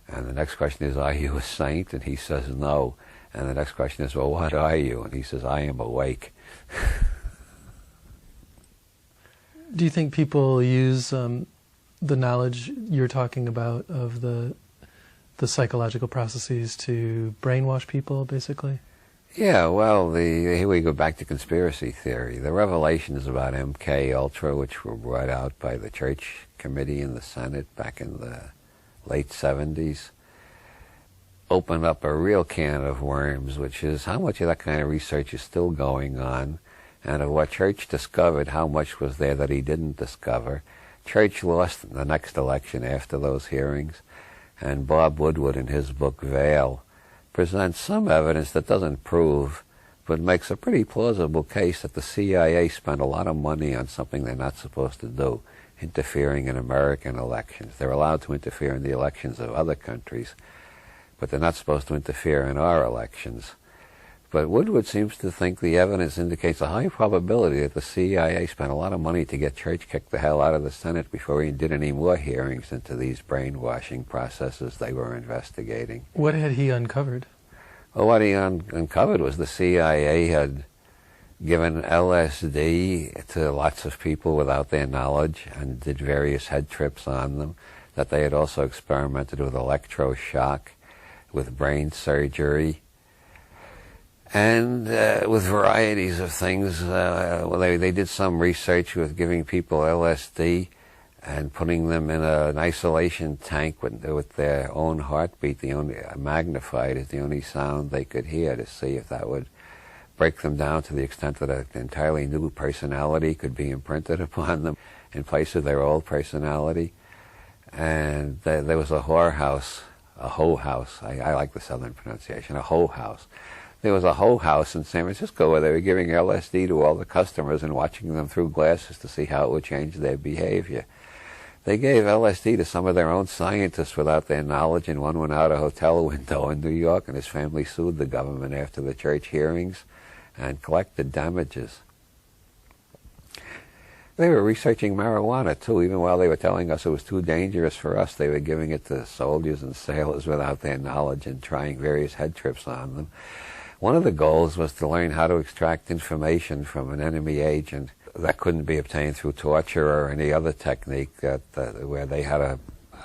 And the next question is, are you a saint? And he says no. And the next question is, well, what are you? And he says, I am awake. Do you think people use the knowledge you're talking about of the psychological processes to brainwash people, basically? Yeah, well, here we go back to conspiracy theory. The revelations about MK Ultra, which were brought out by the Church Committee in the Senate back in the late 70s, opened up a real can of worms, which is how much of that kind of research is still going on, and of what Church discovered, how much was there that he didn't discover. Church lost the next election after those hearings, and Bob Woodward, in his book Veil, presents some evidence that doesn't prove, but makes a pretty plausible case that the CIA spent a lot of money on something they're not supposed to do, interfering in American elections. They're allowed to interfere in the elections of other countries, but they're not supposed to interfere in our elections. But Woodward seems to think the evidence indicates a high probability that the CIA spent a lot of money to get Church kicked the hell out of the Senate before he did any more hearings into these brainwashing processes they were investigating. What had he uncovered? Well, what he uncovered was the CIA had given LSD to lots of people without their knowledge and did various head trips on them, that they had also experimented with electroshock, with brain surgery, and with varieties of things. They did some research with giving people LSD and putting them in an isolation tank with their own heartbeat, the only magnified as the only sound they could hear, to see if that would break them down to the extent that an entirely new personality could be imprinted upon them in place of their old personality. And there was a whorehouse, a hoe house. I like the southern pronunciation, a hoe house. There was a hoe house in San Francisco where they were giving LSD to all the customers and watching them through glasses to see how it would change their behavior. They gave LSD to some of their own scientists without their knowledge, and one went out a hotel window in New York, and his family sued the government after the Church hearings and collected damages. They were researching marijuana, too. Even while they were telling us it was too dangerous for us, they were giving it to soldiers and sailors without their knowledge and trying various head trips on them. One of the goals was to learn how to extract information from an enemy agent that couldn't be obtained through torture or any other technique, where they had a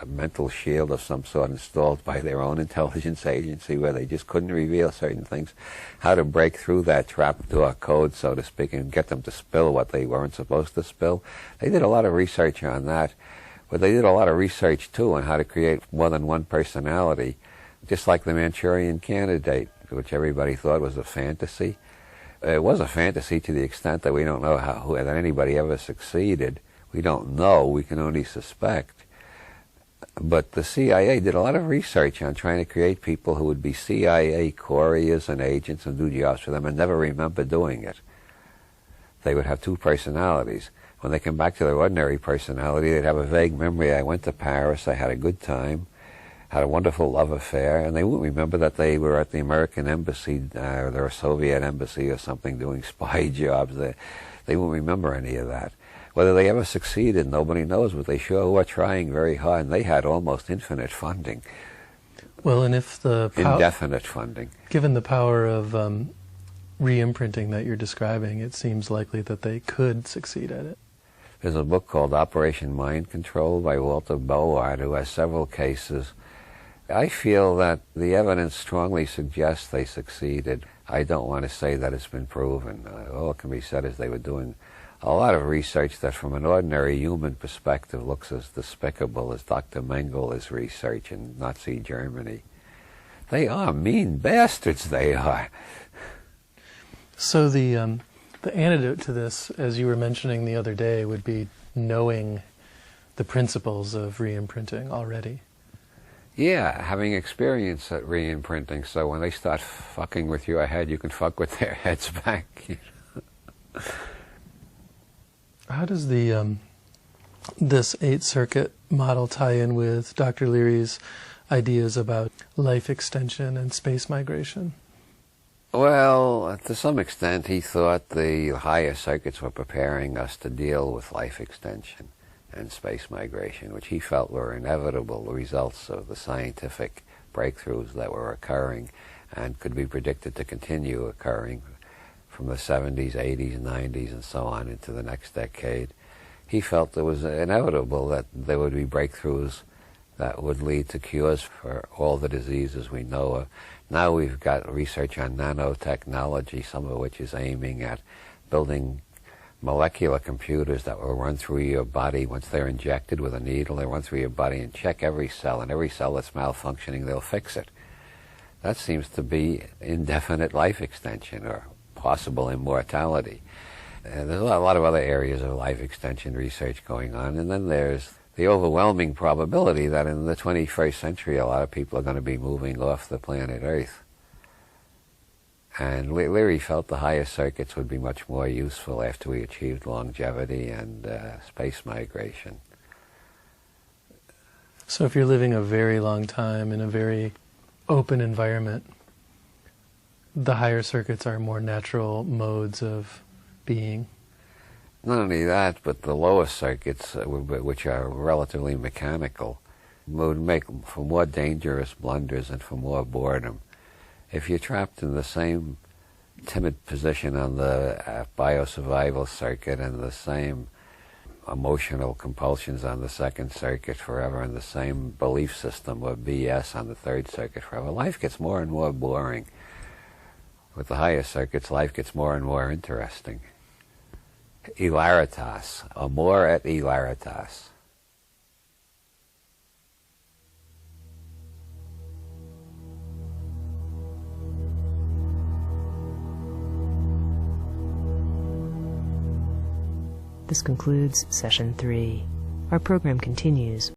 mental shield of some sort installed by their own intelligence agency where they just couldn't reveal certain things, how to break through that trapdoor code, so to speak, and get them to spill what they weren't supposed to spill. They did a lot of research on that, but they did a lot of research, too, on how to create more than one personality, just like the Manchurian Candidate, which everybody thought was a fantasy. It was a fantasy to the extent that we don't know that anybody ever succeeded. We don't know, we can only suspect. But the CIA did a lot of research on trying to create people who would be CIA couriers and agents and do jobs for them and never remember doing it. They would have two personalities. When they come back to their ordinary personality, they'd have a vague memory. I went to Paris, I had a good time, had a wonderful love affair, and they wouldn't remember that they were at the American embassy or their Soviet embassy or something doing spy jobs. They wouldn't remember any of that. Whether they ever succeeded, nobody knows, but they sure were trying very hard, and they had almost infinite funding. Well, and if the indefinite funding. Given the power of re-imprinting that you're describing, it seems likely that they could succeed at it. There's a book called Operation Mind Control by Walter Board, who has several cases. I feel that the evidence strongly suggests they succeeded. I don't want to say that it's been proven. All it can be said is they were doing a lot of research that from an ordinary human perspective looks as despicable as Dr. Mengel's research in Nazi Germany. They are mean bastards, they are. So the antidote to this, as you were mentioning the other day, would be knowing the principles of re-imprinting already. Yeah, having experience at re-imprinting, so when they start fucking with your head, you can fuck with their heads back. You know? How does the this 8-circuit model tie in with Dr. Leary's ideas about life extension and space migration? Well, to some extent, he thought the higher circuits were preparing us to deal with life extension and space migration, which he felt were inevitable results of the scientific breakthroughs that were occurring and could be predicted to continue occurring from the 70s, 80s, 90s, and so on into the next decade. He felt it was inevitable that there would be breakthroughs that would lead to cures for all the diseases we know of. Now we've got research on nanotechnology, some of which is aiming at building molecular computers that will run through your body. Once they're injected with a needle, they run through your body and check every cell, and every cell that's malfunctioning, they'll fix it. That seems to be indefinite life extension or possible immortality. And there's a lot of other areas of life extension research going on, and then there's the overwhelming probability that in the 21st century a lot of people are going to be moving off the planet Earth. And Leary felt the higher circuits would be much more useful after we achieved longevity and space migration. So if you're living a very long time in a very open environment, the higher circuits are more natural modes of being. Not only that, but the lower circuits, which are relatively mechanical, would make for more dangerous blunders and for more boredom. If you're trapped in the same timid position on the biosurvival circuit and the same emotional compulsions on the second circuit forever and the same belief system of BS on the third circuit forever, life gets more and more boring. With the higher circuits, life gets more and more interesting. Hilaritas, amor et hilaritas. This concludes Session 3. Our program continues